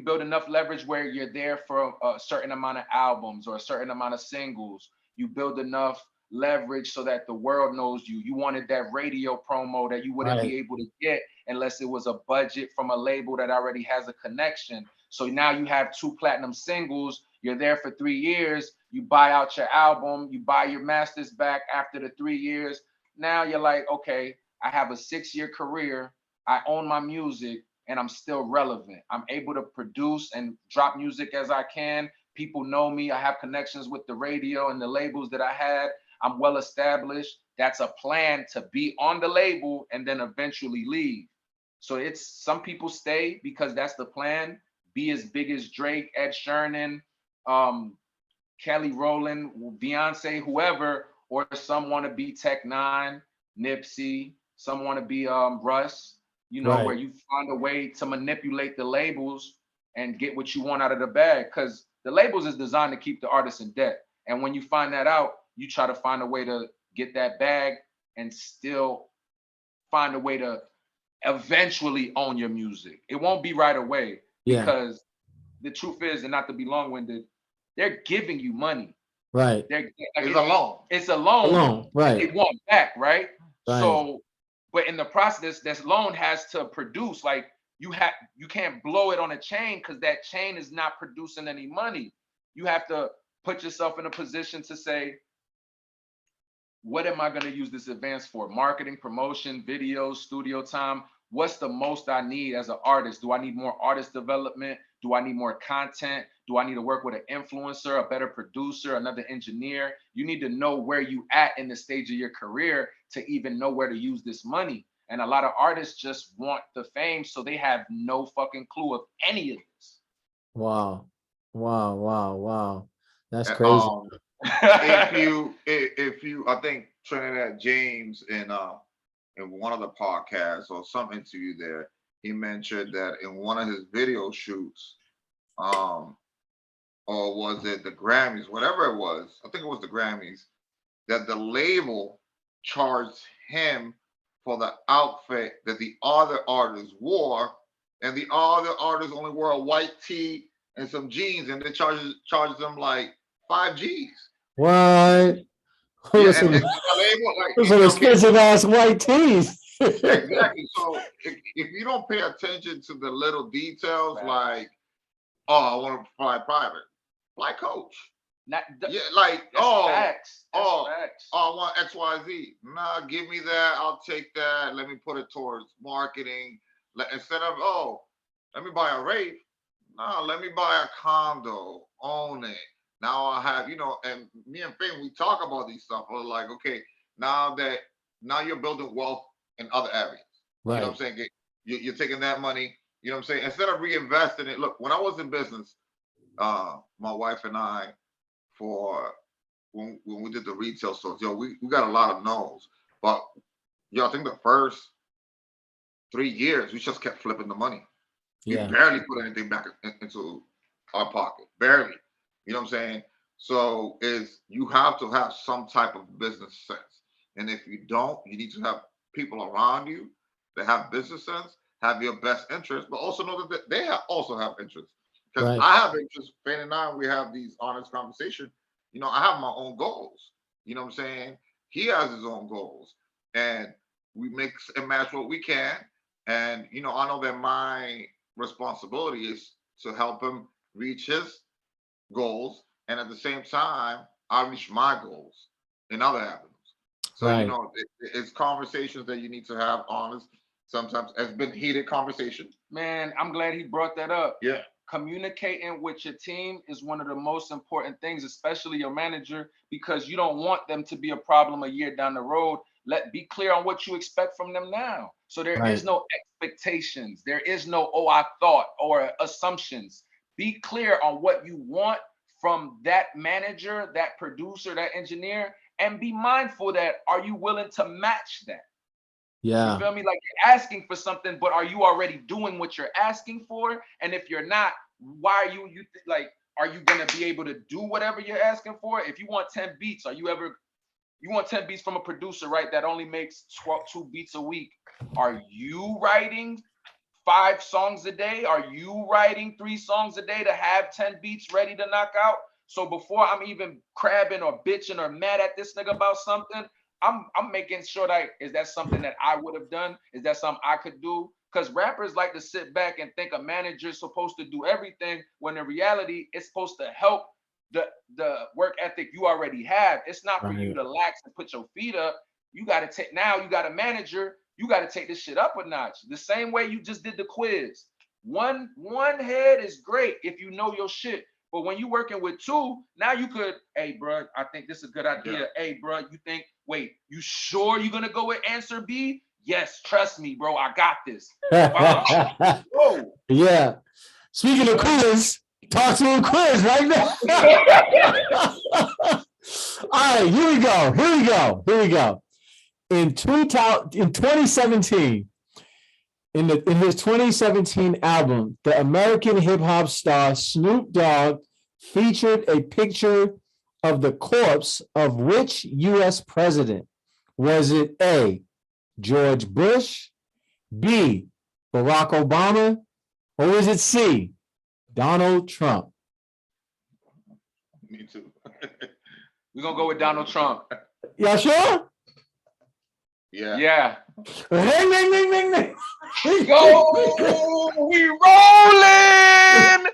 S2: build enough leverage where you're there for a certain amount of albums or a certain amount of singles. You build enough leverage so that the world knows you. You wanted that radio promo that you wouldn't
S1: right,
S2: be able to get unless it was a budget from a label that already has a connection. So now you have 2 platinum singles. You're there for 3 years. You buy out your album. You buy your masters back after the 3 years. Now you're like, okay, I have a 6-year career. I own my music and I'm still relevant. I'm able to produce and drop music as I can. People know me. I have connections with the radio and the labels that I had. I'm well established. That's a plan to be on the label and then eventually leave. So it's some people stay because that's the plan. Be as big as Drake, Ed Sheeran, um, Kelly Rowland, Beyonce, whoever, or some want to be Tech Nine, Nipsey, some want to be Russ, where
S1: Right.
S2: you find a way to manipulate the labels and get what you want out of the bag. Because the labels is designed to keep the artist in debt. And when you find that out, you try to find a way to get that bag and still find a way to eventually own your music. It won't be right away
S1: Yeah.
S2: because the truth is, and not to be long-winded, they're giving you money.
S1: Right.
S3: It's a loan.
S2: It's a loan.
S1: Alone. Right.
S2: They want back, right?
S1: Right.
S2: So, but in the process, this loan has to produce. Like you can't blow it on a chain because that chain is not producing any money. You have to put yourself in a position to say, what am I going to use this advance for? Marketing, promotion, videos, studio time. What's the most I need as an artist? Do I need more artist development? Do I need more content? Do I need to work with an influencer, a better producer, another engineer? You need to know where you at in the stage of your career to even know where to use this money. And a lot of artists just want the fame, so they have no fucking clue of any of this.
S1: Wow. That's crazy.
S3: If you, I think Trinidad James in one of the podcasts or some interview there, he mentioned that in one of his video shoots, or was it the Grammys, whatever it was, I think it was the Grammys, that the label charged him for the outfit that the other artists wore, and the other artists only wore a white tee and some jeans, and they charges them like 5 G's.
S1: What?
S3: Yeah, and the label, like,
S1: those are expensive ass white tees.
S3: Exactly. So if you don't pay attention to the little details, like, oh, I want to fly private, fly coach.
S2: Facts. Facts.
S3: I want XYZ. Nah, give me that. I'll take that. Let me put it towards marketing. Instead of, let me buy a rave. No, let me buy a condo, own it. Now I have, and me and Fayn, we talk about these stuff. We're like, okay, now you're building wealth in other areas.
S1: Right.
S3: You know what I'm saying? You're taking that money, you know what I'm saying? Instead of reinvesting it. Look, when I was in business, my wife and I, when we did the retail stores, we got a lot of no's. But I think the first 3 years, we just kept flipping the money.
S1: Yeah.
S3: We barely put anything back into our pocket. Barely. You know what I'm saying? So you have to have some type of business sense. And if you don't, you need to have people around you that have business sense, have your best interest, but also know that they also have interest. Because
S1: Right.
S3: I have interest, Fayn and I, we have these honest conversations. I have my own goals. You know what I'm saying? He has his own goals. And we mix and match what we can. And, I know that my responsibility is to help him reach his goals, and at the same time I reach my goals in other avenues. So
S1: Right.
S3: It's conversations that you need to have honest. Sometimes it's been heated conversation.
S2: Man, I'm glad he brought that up.
S3: Yeah.
S2: Communicating with your team is one of the most important things, especially your manager, because you don't want them to be a problem a year down the road. Be clear on what you expect from them now. So there is no expectations. There is no, I thought, or assumptions. Be clear on what you want from that manager, that producer, that engineer, and be mindful that, are you willing to match that?
S1: Yeah.
S2: You feel me? Like, you're asking for something, but are you already doing what you're asking for? And if you're not, why are are you gonna be able to do whatever you're asking for? If you want 10 beats, you want 10 beats from a producer, right, that only makes 2 beats a week. Are you writing 5 songs a day? Are you writing 3 songs a day to have 10 beats ready to knock out? So before I'm even crabbing or bitching or mad at this nigga about something, I'm making sure is that something that I would have done? Is that something I could do? Because rappers like to sit back and think a manager is supposed to do everything, when in reality, it's supposed to help the work ethic you already have. It's not for you to lax and put your feet up. You got to take, now you got a manager, you got to take this shit up a notch. The same way you just did the quiz. One head is great if you know your shit. But when you working with 2, now you could, hey, bro, I think this is a good idea. Yeah. Hey, bro, you sure you're going to go with answer B? Yes, trust me, bro, I got this.
S1: Whoa. Yeah. Speaking of quiz, talk to a quiz right now. All right, here we go. In 2017, in his 2017 album, the American hip hop star Snoop Dogg featured a picture of the corpse of which U.S. president? Was it A, George Bush, B, Barack Obama, or was it C, Donald Trump?
S3: Me too.
S2: We're gonna go with Donald Trump.
S1: Y'all sure?
S3: Yeah.
S2: Yeah.
S1: Ring, ring, ring, ring, ring.
S2: Go! We rolling!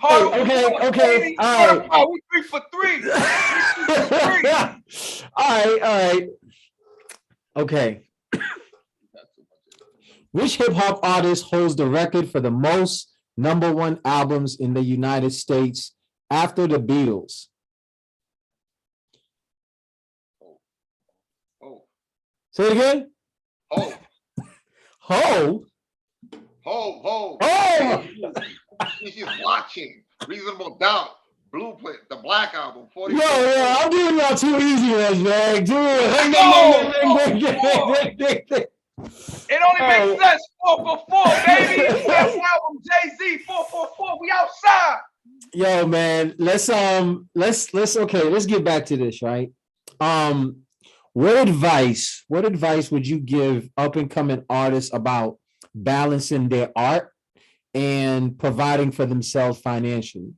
S1: Okay. All right.
S2: We 3 for 3.
S1: All right. Okay. Which hip hop artist holds the record for the most #1 albums in the United States after the Beatles?
S3: Oh.
S1: Say it again.
S3: Oh.
S1: Ho.
S3: Ho.
S1: Oh.
S3: She's watching. Reasonable Doubt. Blueprint. The Black Album. 40.
S1: Yo, I'm giving y'all too easy ones, man.
S2: It only makes sense. 4 for 4, baby. That album, Jay-Z, 444. We outside.
S1: Yo, man, let's get back to this, right? What advice would you give up and coming artists about balancing their art and providing for themselves financially?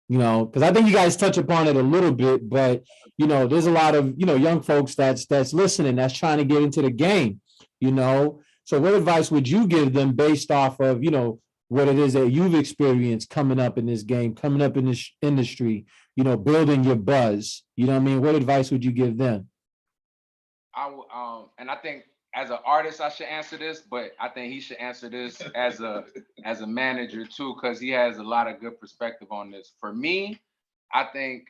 S1: You know, because I think you guys touch upon it a little bit, but you know, there's a lot of young folks that's listening, that's trying to get into the game. So what advice would you give them based off of what it is that you've experienced coming up in this game, coming up in this industry, building your buzz? You know what I mean? What advice would you give them?
S2: And I think as an artist, I should answer this, but I think he should answer this as a manager too, because he has a lot of good perspective on this. For me, I think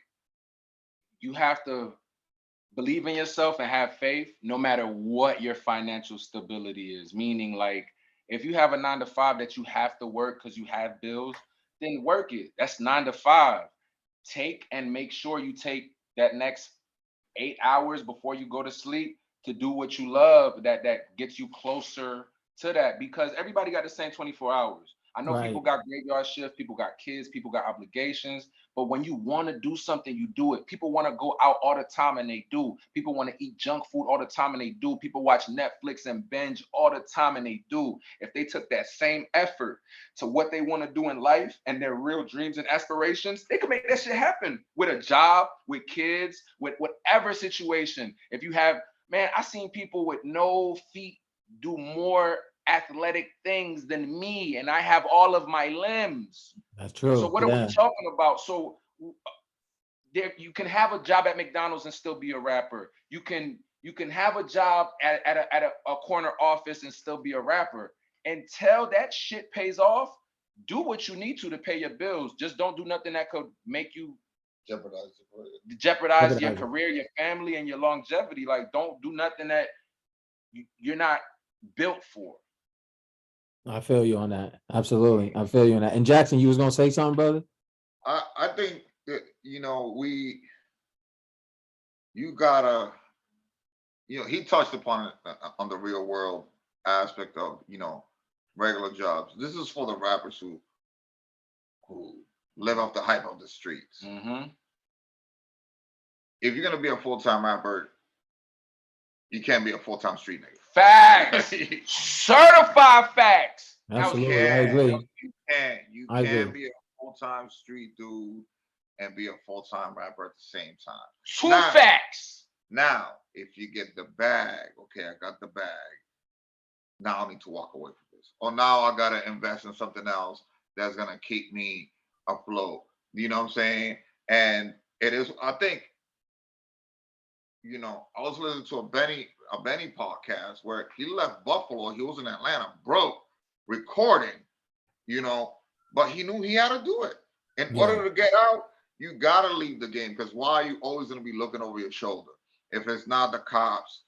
S2: you have to believe in yourself and have faith no matter what your financial stability is. Meaning, like, if you have a 9-to-5 that you have to work because you have bills, then work it. That's 9 to 5. Make sure you take that next 8 hours before you go to sleep to do what you love that gets you closer to that, because everybody got the same 24 hours. I know people got graveyard shifts, people got kids, people got obligations, but when you want to do something, you do it. People want to go out all the time and they do. People want to eat junk food all the time and they do. People watch Netflix and binge all the time and they do. If they took that same effort to what they want to do in life and their real dreams and aspirations, they could make that shit happen with a job, with kids, with whatever situation. If you have, man, I seen people with no feet do more athletic things than me, and I have all of my limbs.
S1: That's true.
S2: So what are we talking about? So you can have a job at McDonald's and still be a rapper. You can have a job at a corner office and still be a rapper. Until that shit pays off, do what you need to pay your bills. Just don't do nothing that could make you jeopardize your career, your family, and your longevity. Like, don't do nothing that you're not built for.
S1: I feel you on that. Absolutely. I feel you on that. And Jackson, you was going to say something, brother?
S3: I think that, you gotta, he touched upon it on the real world aspect of, regular jobs. This is for the rappers who live off the hype of the streets.
S2: Mm-hmm.
S3: If you're going to be a full-time rapper, you can't be a full-time street nigga.
S2: Facts. Certified facts.
S1: Absolutely. I agree.
S3: You can't be a full-time street dude and be a full-time rapper at the same time.
S2: Facts.
S3: Now, if you get the bag, okay, I got the bag. Now I need to walk away from this. Or now I got to invest in something else that's going to keep me afloat. You know what I'm saying? And it is, I think, I was listening to a Benny podcast where he left Buffalo. He was in Atlanta, broke, recording, but he knew he had to do it. In order to get out, you got to leave the game, because why are you always going to be looking over your shoulder? If it's not the cops,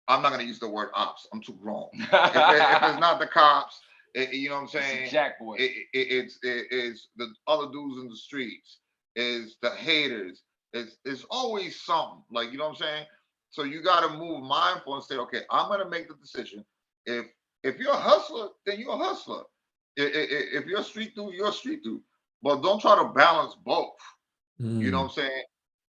S3: I'm not going to use the word ops. I'm too grown. if it's not the cops, you know what I'm saying?
S2: It's Jack Boy.
S3: It's the other dudes in the streets. is the haters. It's always something. Like, you know what I'm saying? So you got to move mindful and say, okay, I'm gonna make the decision. If if you're a hustler, then you're a hustler. If you're a street dude, you're a street dude. But don't try to balance both. You know what
S1: Mm,
S3: I'm saying?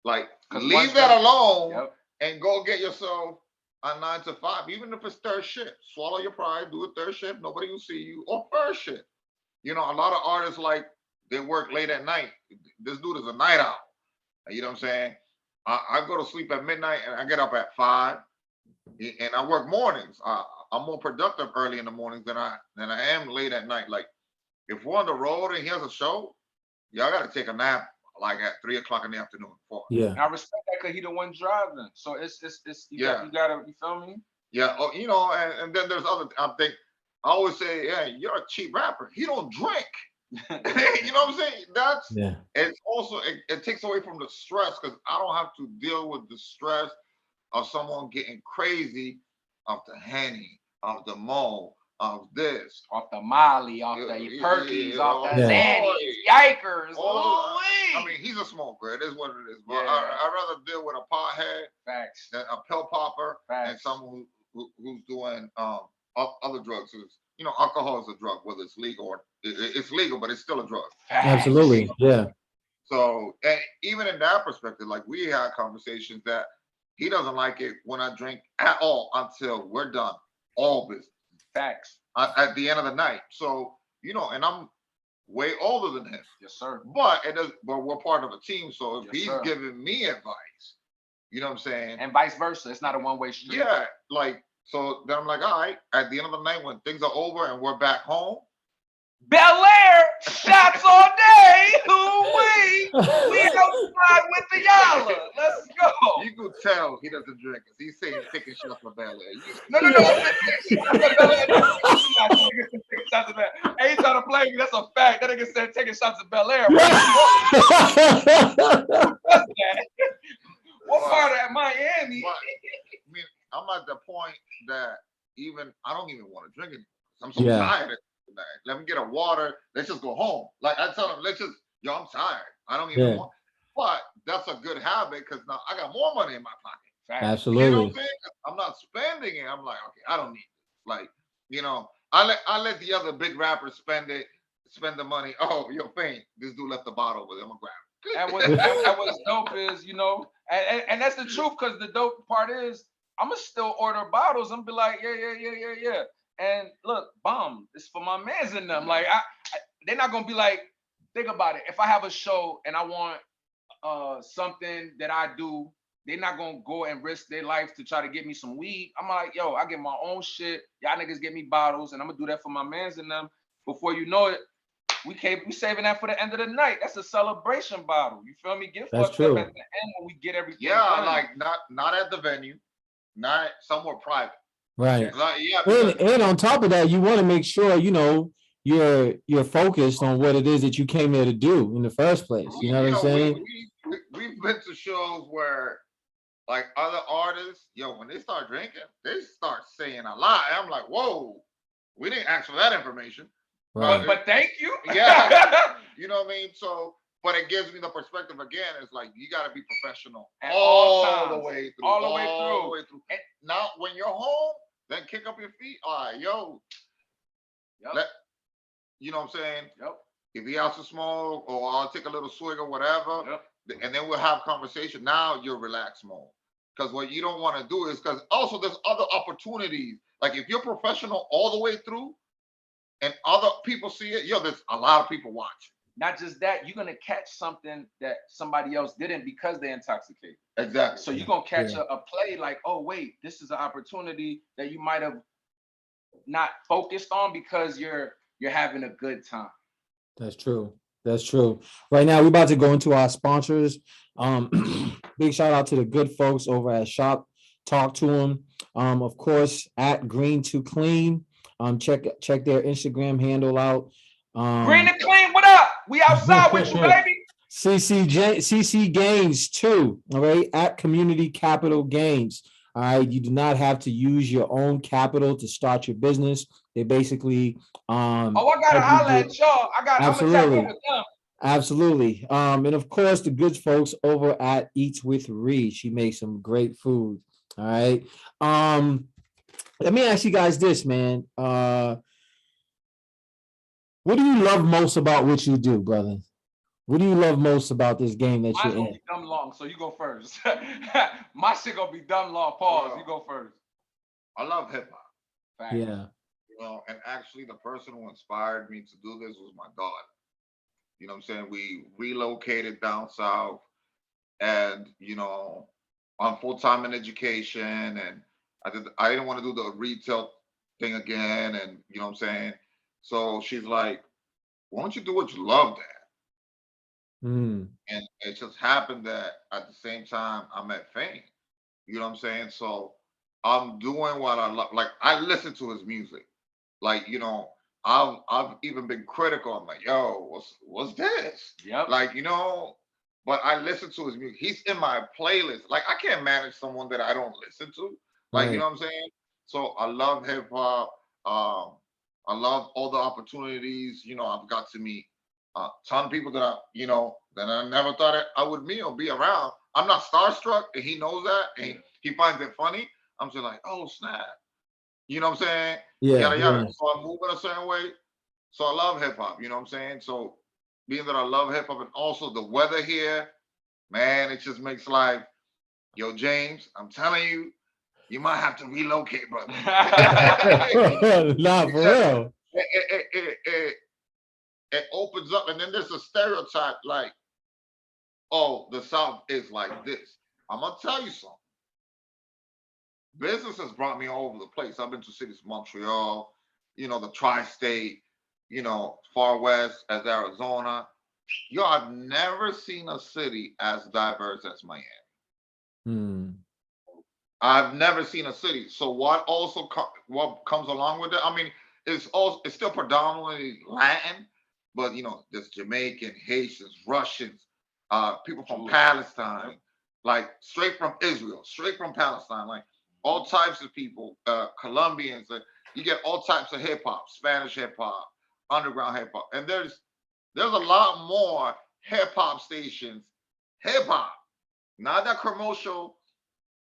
S3: Like,
S2: 'Cause
S3: leave
S2: once
S3: that
S2: you,
S3: alone
S2: yep,
S3: and go get yourself a 9 to 5, even if it's third shift. Swallow your pride, do a third shift, nobody will see you, or first shift. You know, a lot of artists like they work late at night. This dude is a night owl. You know what I'm saying? I go to sleep at midnight and I get up at 5, and I work mornings. I'm more productive early in the mornings than I am late at night. Like, if we're on the road and he has a show, y'all got to take a nap like at 3 o'clock in the afternoon. For
S1: yeah.
S2: and I respect that because he the one driving. So it's
S3: yeah,
S2: you gotta, you feel me?
S3: yeah. Oh, you know, and then there's other. I think I always say, yeah, you're a cheap rapper. He don't drink. You know what I'm saying? That's
S1: Yeah.
S3: it's also it takes away from the stress because I don't have to deal with the stress of someone getting crazy of the henny, of the mo, of this.
S2: Off the Molly, off
S3: Yeah,
S2: the
S3: yeah,
S2: Perkies,
S3: yeah,
S2: off
S3: all,
S2: that
S1: Yeah.
S2: Xannies, yikers.
S3: all I
S2: Ooh-wee.
S3: mean, he's a smoker. It is what it is. But
S2: Yeah.
S3: I'd rather deal with a pothead
S2: Facts.
S3: than a pill popper and
S2: Facts.
S3: someone who's doing other drugs. You know, alcohol is a drug, whether it's legal or it's legal, but it's still a drug.
S2: Facts.
S1: Absolutely. Yeah.
S3: So, and even in that perspective, like we had conversations that he doesn't like it when I drink at all until we're done, all business
S2: Facts.
S3: at the end of the night. So, you know, and I'm way older than him,
S2: Yes, sir.
S3: but it does. But we're part of a team. So if
S2: Yes,
S3: he's
S2: sir.
S3: giving me advice, you know what I'm saying?
S2: And vice versa. It's not a one-way street.
S3: Yeah, like so. Then I'm like, all right. At the end of the night, when things are over and we're back home,
S2: Bel Air, shots all day. Ooh-wee. We outside with the Yala. Let's go.
S3: you could tell he doesn't drink because he's saying taking shots for Bel Air.
S2: No. I said, shots at Bel Air. That nigga said taking shots at Bel Air. Ain't trying to play me. That's a fact. That nigga said taking shots at Bel Air. What part of Miami?
S3: But I mean, I'm at the point that even I don't even want to drink it. I'm so
S1: Yeah.
S3: tired. Tonight. Let me get a water. Let's just go home. Like I tell them, let's just. Yo, I'm tired. I don't even
S1: Yeah.
S3: want. But that's a good habit because now I got more money in my pocket.
S2: Facts.
S3: You know what
S1: Absolutely.
S3: I'm saying? I'm not spending it. I'm like, okay, I don't need this. Like, you know, I let the other big rappers spend the money. Oh, yo, Fayn, this dude left the bottle with him. I'm gonna grab it.
S2: And what's dope is, you know, and that's the truth, because the dope part is I'ma still order bottles and be like, yeah. And look, bomb, it's for my mans in them. Like they're not gonna be like, think about it. If I have a show and I want something that I do, they're not gonna go and risk their life to try to get me some weed. I'm like, yo, I get my own shit. Y'all niggas get me bottles, and I'm gonna do that for my mans in them. Before you know it, we saving that for the end of the night. That's a celebration bottle. You feel me? Get
S1: That's
S2: fucked
S1: true.
S2: up at the end when we get everything
S3: Yeah,
S2: done.
S3: like not at the venue, not somewhere private.
S1: Right.
S3: Like, yeah,
S1: And,
S3: because
S1: and on top of that, you want to make sure, you know, you're focused on what it is that you came there to do in the first place. You know what I'm saying?
S3: we've been to shows where like other artists, yo, when they start drinking, they start saying a lot. And I'm like, whoa, we didn't ask for that information.
S1: Right.
S2: But thank you.
S3: Yeah, you know what I mean? So, but it gives me the perspective again. It's like you got to be professional
S2: At all
S3: all the
S2: times.
S3: way through.
S2: All the way
S3: all
S2: through.
S3: the way through. Now, when you're home, then kick up your feet. All right, yo,
S2: Yep.
S3: you know what I'm saying?
S2: Yep.
S3: If he has to smoke or I'll take a little swig or whatever,
S2: Yep.
S3: and then we'll have conversation. Now you're relaxed mode. Because what you don't want to do is because also there's other opportunities. Like if you're professional all the way through and other people see it, yo, there's a lot of people watching.
S2: Not just that, you're gonna catch something that somebody else didn't because they're intoxicated.
S3: Exactly.
S2: So you're gonna catch
S1: Yeah.
S2: a play like, oh wait, this is an opportunity that you might have not focused on because you're having a good time.
S1: That's true. That's true. Right now, we're about to go into our sponsors. Big shout out to the good folks over at Shop. Talk to them. Of course, at Green to Clean. Check their Instagram handle out.
S2: Green and clean, what up? We outside with you, baby.
S1: CC Games too. All right, at Community Capital Games. All right, you do not have to use your own capital to start your business. They basically
S2: Oh, I gotta
S1: help you
S2: holler
S1: do-
S2: at y'all. I'm gonna tap
S1: Absolutely.
S2: in with them.
S1: Absolutely. And of course, the good folks over at Eats with Reed. She makes some great food. All right. Let me ask you guys this, man. What do you love most about what you do, brother? What do you love most about this game that you're
S2: Mine's gonna
S1: in?
S2: be dumb long, so you go first. My shit gonna be dumb long. Pause. You go first.
S3: I love hip hop.
S2: Facts.
S1: Yeah.
S3: And actually, the person who inspired me to do this was my daughter. You know what I'm saying? We relocated down south, and I'm full time in education, and I didn't want to do the retail thing again, and you know what I'm saying. So she's like, "Why don't you do what you love, Dad?"
S1: Mm,
S3: And it just happened that at the same time I met Fayn. You know what I'm saying? So I'm doing what I love. Like I listen to his music. Like I've even been critical. I'm like, yo, what's this?
S2: Yep.
S3: Like but I listen to his music. He's in my playlist. Like I can't manage someone that I don't listen to. Like you
S1: right.
S3: know what I'm saying? So I love hip hop. I love all the opportunities. I've got to meet a ton of people that I never thought I would meet or be around. I'm not starstruck, and he knows that, and he finds it funny. I'm just like, oh snap. You know what I'm saying?
S1: Yeah.
S3: Yada
S1: Yeah.
S3: yada. So I move in a certain way. So I love hip hop. You know what I'm saying? So being that I love hip hop and also the weather here, man, it just makes life. Yo, James, I'm telling you, you might have to relocate, brother.
S1: Nah, for
S3: Because
S1: real.
S3: it opens up, and then there's a stereotype like, oh, the South is like this. I'm gonna tell you something. Business has brought me all over the place. I've been to cities, Montreal, the tri-state, far west as Arizona. Yo, I've never seen a city as diverse as Miami.
S1: Mm,
S3: I've never seen a city. So what comes along with it? I mean, it's still predominantly Latin, but there's Jamaican, Haitians, Russians, people from Palestine, like straight from Israel, straight from Palestine, like all types of people, Colombians. You get all types of hip hop, Spanish hip hop, underground hip hop, and there's a lot more hip hop stations, hip hop, not that commercial.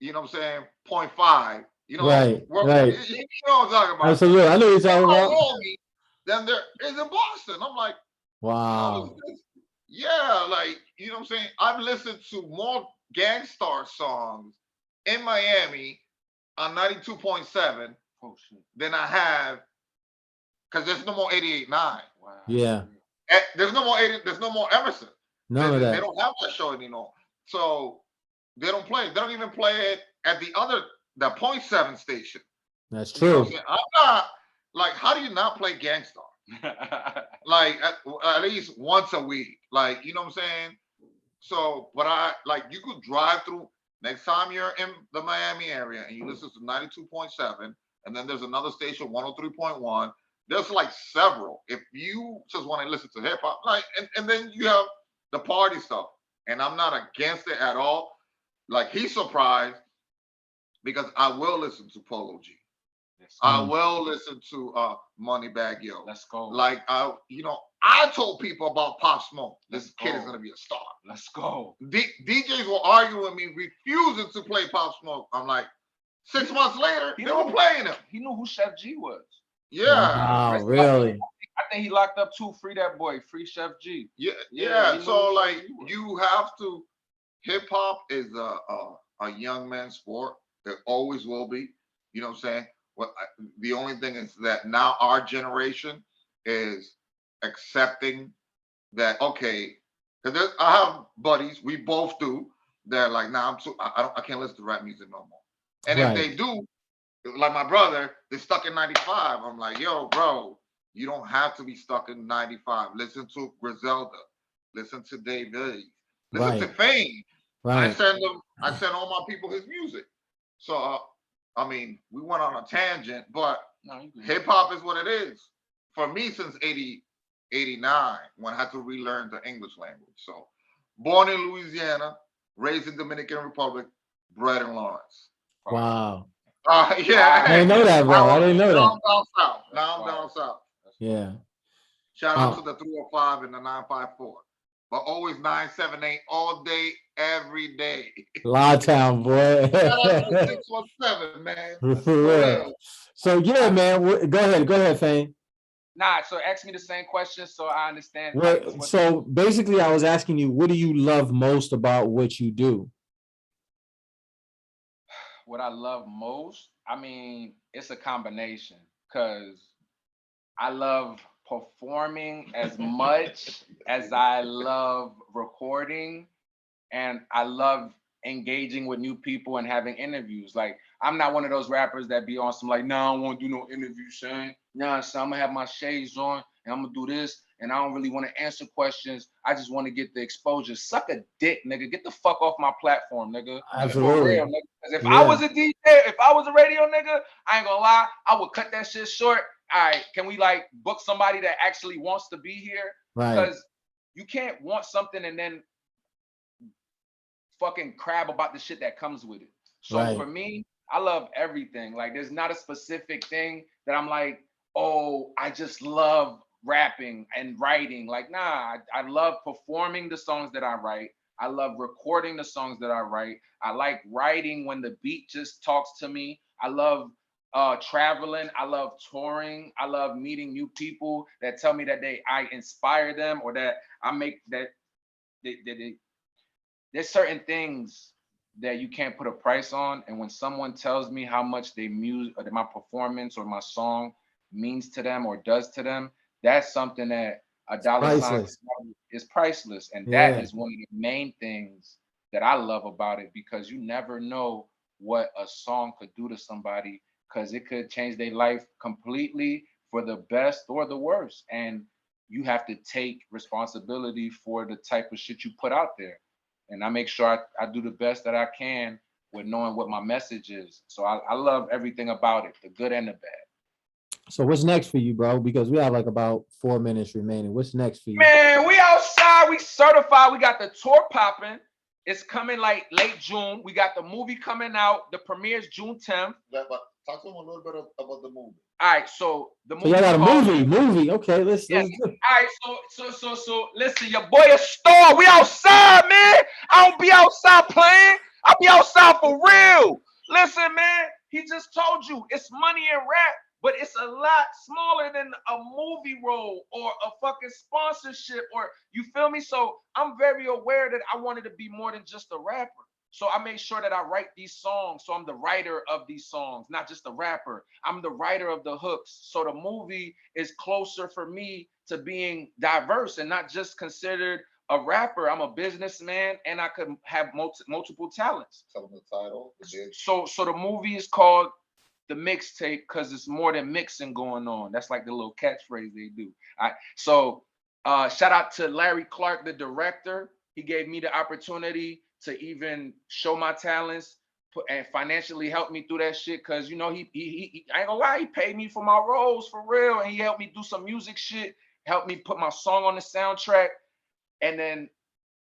S3: You know what I'm saying? Point five.
S1: right. Right.
S3: You know what I'm talking about.
S1: Absolutely. I know what you're talking about.
S3: Then there is in Boston. I'm like, how is
S1: Wow.
S3: this? Yeah, like you know what I'm saying. I've listened to more Gangstar songs in Miami on 92.7 than I have because there's no more 88.9.
S2: Wow.
S1: Yeah.
S3: There's no more 80. There's no more Emerson.
S1: None of
S3: They
S1: that.
S3: don't have that show anymore. So they don't play it. They don't even play it at the point seven station.
S1: That's
S3: You know what I'm
S1: true.
S3: saying? I'm not like, how do you not play Gangstar? Like at least once a week. Like, you know what I'm saying? So, but I like you could drive through next time you're in the Miami area and you listen to 92.7, and then there's another station, 103.1. There's like several. If you just want to listen to hip hop, like and then you have the party stuff. And I'm not against it at all. Like he's surprised because I will listen to Polo G. I will listen to Moneybag Yo.
S2: Let's go.
S3: Like I told people about Pop Smoke. This kid is gonna be a star.
S2: Let's go.
S3: DJs will argue with me, refusing to play Pop Smoke. I'm like, 6 months later, they were playing him.
S2: He knew who Chef G was.
S3: Yeah.
S1: Wow, really?
S2: I think he locked up too. Free that boy. Free Chef G.
S3: Yeah. So like, you have to. Hip hop is a young man's sport. It always will be. You know what I'm saying? The only thing is that now our generation is accepting that, okay, because I have buddies, we both do. They're like, nah, I can't listen to rap music no more. And if they do, like my brother, they're stuck in 95. I'm like, yo, bro, you don't have to be stuck in 95. Listen to Griselda. Listen to Dave Lilley. Listen to Fayn.
S1: Right.
S3: I send all my people his music. So I mean, we went on a tangent, but hip hop is what it is. For me, since 89, when I had to relearn the English language. So born in Louisiana, raised in Dominican Republic, bred in Lawrence.
S1: Wow.
S3: Yeah.
S1: I didn't know that, bro. I didn't know that.
S3: Now I'm down south. Now I'm down south.
S1: Yeah.
S3: Shout out to the 305 and the 954. but always 978 all day, every day.
S1: Loud Town, boy.
S3: Shout out to the 617, man.
S1: For
S3: For
S1: real.
S3: real.
S1: So yeah, man. Go ahead, Fayn.
S2: Nah, so ask me the same question so I understand. Like,
S1: What? So basically, I was asking you, what do you love most about what you do?
S2: what I love most, I mean, it's a combination because I love performing as much as I love recording, and I love engaging with new people and having interviews. Like, I'm not one of those rappers that be on some like, nah, I don't want to do no interview, son. Nah, so I'm gonna have my shades on and I'm gonna do this, and I don't really want to answer questions. I just want to get the exposure. Suck a dick, nigga. Get the fuck off my platform, nigga. For
S1: Absolutely.
S2: real, nigga. Because if I
S1: Yeah.
S2: was a DJ, if I was a radio nigga, I ain't gonna lie, I would cut that shit short. All right, can we like book somebody that actually wants to be here?
S1: Right.
S2: Because you can't want something and then fucking crab about the shit that comes with it. So
S1: Right.
S2: for me, I love everything. Like, there's not a specific thing that I'm like, oh, I just love rapping and writing. Like, nah, I love performing the songs that I write. I love recording the songs that I write. I like writing when the beat just talks to me. I love traveling. I love touring. I love meeting new people that tell me that I inspire them, or that I make that they there's certain things that you can't put a price on. And when someone tells me how much they music or my performance or my song means to them or does to them, that's something that a dollar sign
S1: Priceless.
S2: is priceless. And that
S1: Yeah.
S2: is one of the main things that I love about it, because you never know what a song could do to somebody, because it could change their life completely for the best or the worst. And you have to take responsibility for the type of shit you put out there, and I make sure I do the best that I can with knowing what my message is. So I love everything about it, the good and the bad.
S1: So what's next for you, bro? Because we have like about 4 minutes remaining. What's next for you?
S2: Man, we outside, we certified, we got the tour popping. It's coming like late June. We got the movie coming out. The premiere's June 10th.
S3: But talk to him a little bit about the movie.
S2: All right, so the movie.
S1: So y'all got a movie. Okay, let's
S2: Yeah.
S1: do.
S2: All right, so listen, your boy a star. We outside, man. I don't be outside playing. I be outside for real. Listen, man, he just told you it's money in rap, but it's a lot smaller than a movie role or a fucking sponsorship, or you feel me? So I'm very aware that I wanted to be more than just a rapper. So I made sure that I write these songs. So I'm the writer of these songs, not just the rapper. I'm the writer of the hooks. So the movie is closer for me to being diverse and not just considered a rapper. I'm a businessman and I could have multiple talents.
S3: Tell them the title.
S2: So the movie is called The Mixtape because it's more than mixing going on. That's like the little catchphrase they do. All right. So shout out to Larry Clark, the director. He gave me the opportunity to even show my talents and financially help me through that shit. Cause you know, he I ain't gonna lie, he paid me for my roles for real. And he helped me do some music shit, helped me put my song on the soundtrack. And then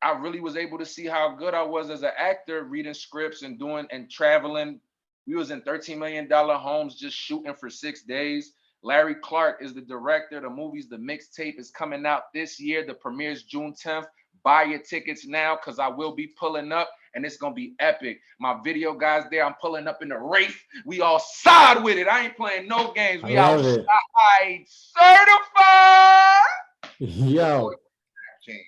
S2: I really was able to see how good I was as an actor, reading scripts and doing and traveling. We was in $13 million homes just shooting for 6 days. Larry Clark is the director. The movie's The Mixtape is coming out this year. The premiere's June 10th. Buy your tickets now because I will be pulling up and it's gonna be epic. My video guys there, I'm pulling up in the Wraith. We all side with it. I ain't playing no games. We outside certified.
S1: Yo.
S3: James.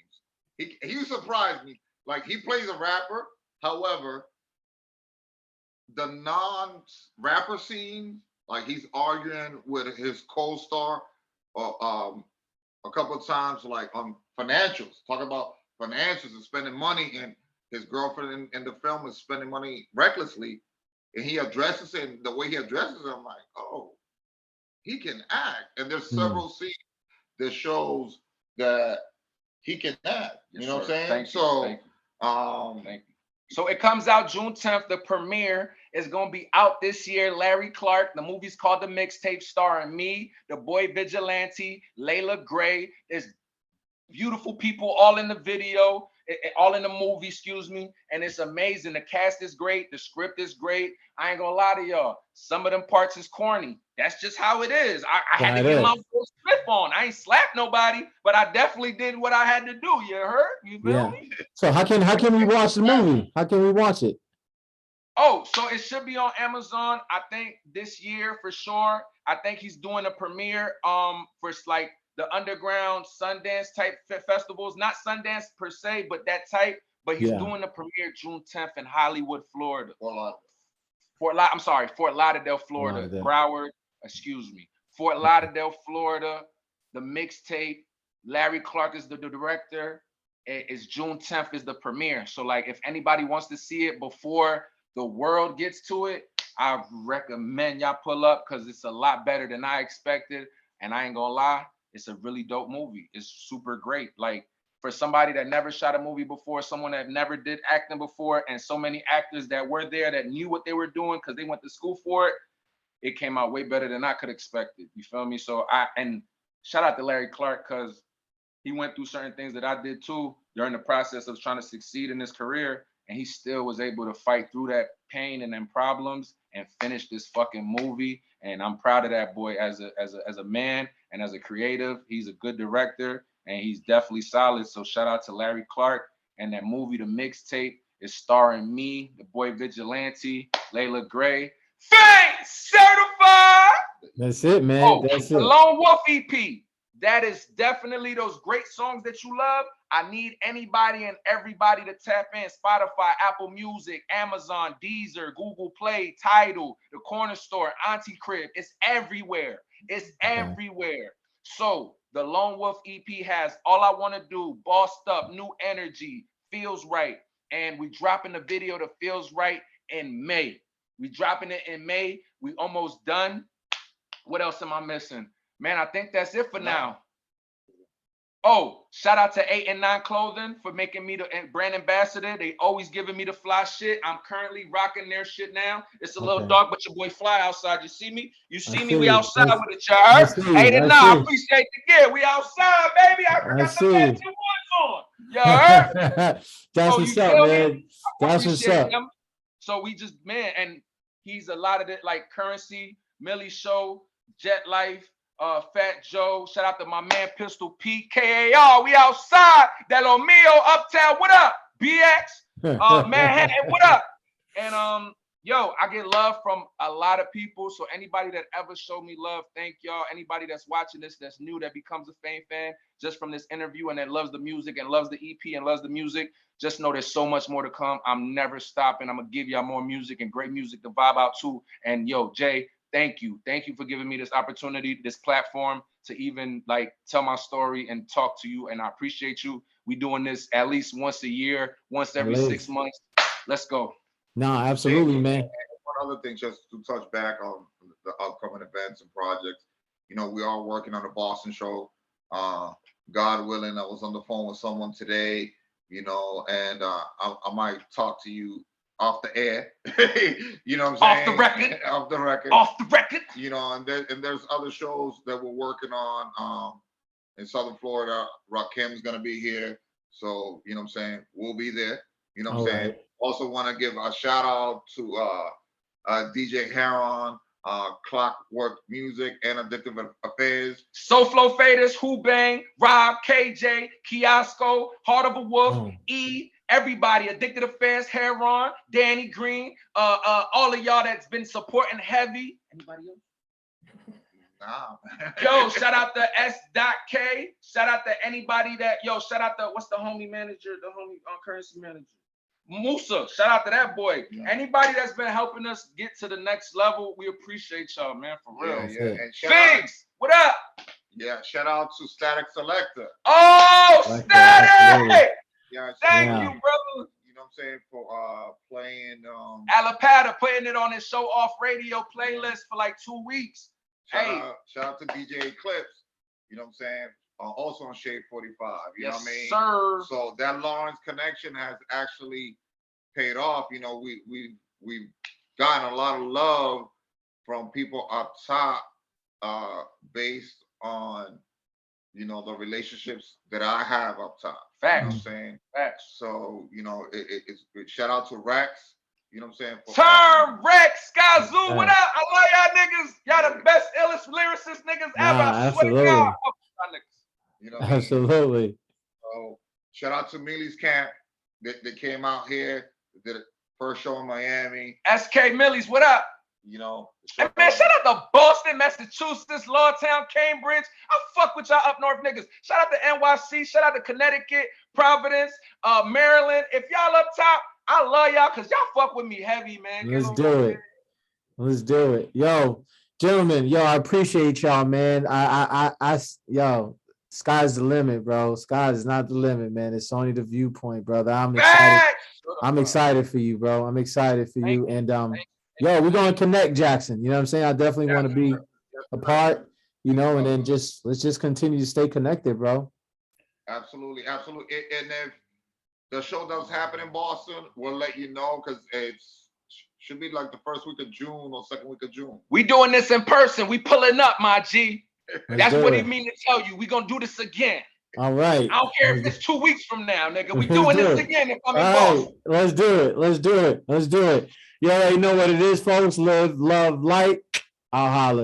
S3: He surprised me. Like, he plays a rapper. However, the non-rapper scene, like he's arguing with his co-star a couple of times, like on financials, talk about financials and spending money, and his girlfriend in the film is spending money recklessly, and he addresses it, and the way he addresses it, I'm like, oh, he can act. And there's several scenes that shows that he can act. You know what I'm saying?
S2: Thank you. So it comes out June 10th. The premiere is going to be out this year. Larry Clark. The movie's called The Mixtape, starring me, the boy Vigilante, Layla Gray. There's beautiful people all in the video. all in the movie, excuse me, and it's amazing. The cast is great, the script is great. I ain't gonna lie to y'all. Some of them parts is corny. That's just how it is. I had to get my full slip on. I ain't slapped nobody, but I definitely did what I had to do. You heard? You feel me?
S1: So how can we watch the movie? How can we watch it?
S2: Oh, so it should be on Amazon. I think this year for sure. I think he's doing a premiere for like the underground Sundance type festivals, not Sundance per se, but that type. But he's doing the premiere June 10th in Hollywood, Florida. Fort Lauderdale, Florida. Broward, excuse me. Fort Lauderdale, Florida. The mixtape. Larry Clark is the director. It's June 10th is the premiere. So like if anybody wants to see it before the world gets to it, I recommend y'all pull up because it's a lot better than I expected. And I ain't gonna lie, it's a really dope movie. It's super great. Like for somebody that never shot a movie before, someone that never did acting before, and so many actors that were there that knew what they were doing because they went to school for it, it came out way better than I could expect it. You feel me? So and shout out to Larry Clark because he went through certain things that I did too during the process of trying to succeed in his career. And he still was able to fight through that pain and them problems and finish this fucking movie. And I'm proud of that boy as a man and as a creative. He's a good director and he's definitely solid. So shout out to Larry Clark. And that movie, The Mixtape, is starring me, the boy Vigilante, Layla Gray. Fayn certified.
S1: That's it, man.
S2: Oh,
S1: that's
S2: the
S1: it.
S2: Lone Wolf EP. That is definitely those great songs that you love. I need anybody and everybody to tap in. Spotify, Apple Music, Amazon, Deezer, Google Play, Tidal, the Corner Store, Auntie Crib. It's everywhere. It's everywhere. So the Lone Wolf EP has All I Want to Do, Bossed Up, New Energy, Feels Right. And we dropping the video to Feels Right in May. We dropping it in May. We almost done. What else am I missing? Man, I think that's it for now. Oh, shout out to 8 and 9 Clothing for making me the brand ambassador. They always giving me the fly shit. I'm currently rocking their shit now. It's a little dark, but your boy fly outside. You see me? You see me? We outside with it, y'all. 8 and 9, I appreciate the gear. We outside, baby. I got the fancy ones on. Y'all heard?
S1: That's what's up, man. That's what's up.
S2: So we just, man, and he's a lot of it, like Currency, Millie Show, Jet Life, Fat Joe. Shout out to my man Pistol Pete, KAR. We outside. That Lo Mio, Uptown. What up? BX, Manhattan. What up? And yo, I get love from a lot of people. So anybody that ever showed me love, thank y'all. Anybody that's watching this that's new, that becomes a Fayn fan just from this interview and that loves the music and loves the EP and loves the music, just know there's so much more to come. I'm never stopping. I'm gonna give y'all more music and great music to vibe out to. And yo, Jay, thank you for giving me this opportunity, this platform to even like tell my story and talk to you. And I appreciate you. We doing this at least once a year, once every 6 months. Let's go.
S1: No, absolutely, man.
S3: And one other thing, just to touch back on the upcoming events and projects, you know, we are working on the Boston show. God willing, I was on the phone with someone today, you know, and I might talk to you off the air. You know what I'm saying?
S2: Off the record.
S3: Off the record.
S2: Off the record.
S3: You know, and there's other shows that we're working on in Southern Florida. Rakim's gonna be here. So, you know what I'm saying? We'll be there. You know what I'm saying?
S1: Right.
S3: Also want to give a shout out to DJ Heron, Clockwork Music, and Addictive Affairs.
S2: Soul Flow Faders, Who Bang, Rob, KJ, Kiosco, Heart of a Wolf, E, everybody, Addicted Affairs, Heron, Danny Green, all of y'all that's been supporting heavy. Anybody else?
S3: Nah.
S2: Yo, shout out to S.K. Shout out to anybody that, shout out to, what's the homie manager, the homie currency manager? Musa, shout out to that boy. Yeah. Anybody that's been helping us get to the next level, we appreciate y'all, man, for real.
S3: Yeah. And
S2: Figs, what up?
S3: Yeah, shout out to Static Selector.
S2: Oh, Static!
S3: Yeah,
S2: thank you, brother.
S3: You know what I'm saying, for playing
S2: Alapata, putting it on his show off radio playlist for like 2 weeks.
S3: Shout out to DJ Eclipse. You know what I'm saying? Also on Shade 45. You know what I mean?
S2: Sir.
S3: So that Lawrence connection has actually paid off. You know, we've gotten a lot of love from people up top, based on the relationships that I have up top. You know what I'm
S2: Facts.
S3: saying?
S2: Facts.
S3: So, shout out to Rex, you know what I'm saying?
S2: Term Rex, Skyzoo, what
S1: Right.
S2: up? I love y'all niggas. Y'all the best, illest lyricist niggas ever.
S1: Nah,
S2: I swear to God, I
S1: absolutely.
S2: fuck with y'all niggas.
S3: You know what I mean?
S1: Absolutely.
S3: So shout out to Millie's Camp that came out here, did a first show in Miami,
S2: SK Millies, what up?
S3: you know.
S2: And man, shout out to Boston, Massachusetts, Lawtown, Cambridge. I fuck with y'all up north niggas. Shout out to NYC, shout out to Connecticut, Providence, Maryland. If y'all up top, I love y'all because y'all fuck with me heavy, man.
S1: Let's do it. Let's do it. Yo, gentlemen, yo, I appreciate y'all, man. Yo, sky's the limit, bro. Sky is not the limit, man. It's only the viewpoint, brother. I'm excited. I'm excited for you, bro. I'm excited for you. And yo, we're gonna connect, Jackson. You know what I'm saying? I definitely want to be a part, and then let's just continue to stay connected, bro.
S3: Absolutely. And if the show does happen in Boston, we'll let you know because should be like the first week of June or second week of June.
S2: We doing this in person. We pulling up, my G. That's what he
S1: it.
S2: mean to tell you. We gonna do this again.
S1: All right.
S2: I don't care if it's 2 weeks from now, nigga. We doing this again if I'm in Boston.
S1: Let's do it. Let's do it. Let's do it. You already know what it is, folks. Live, love, light. I'll holler.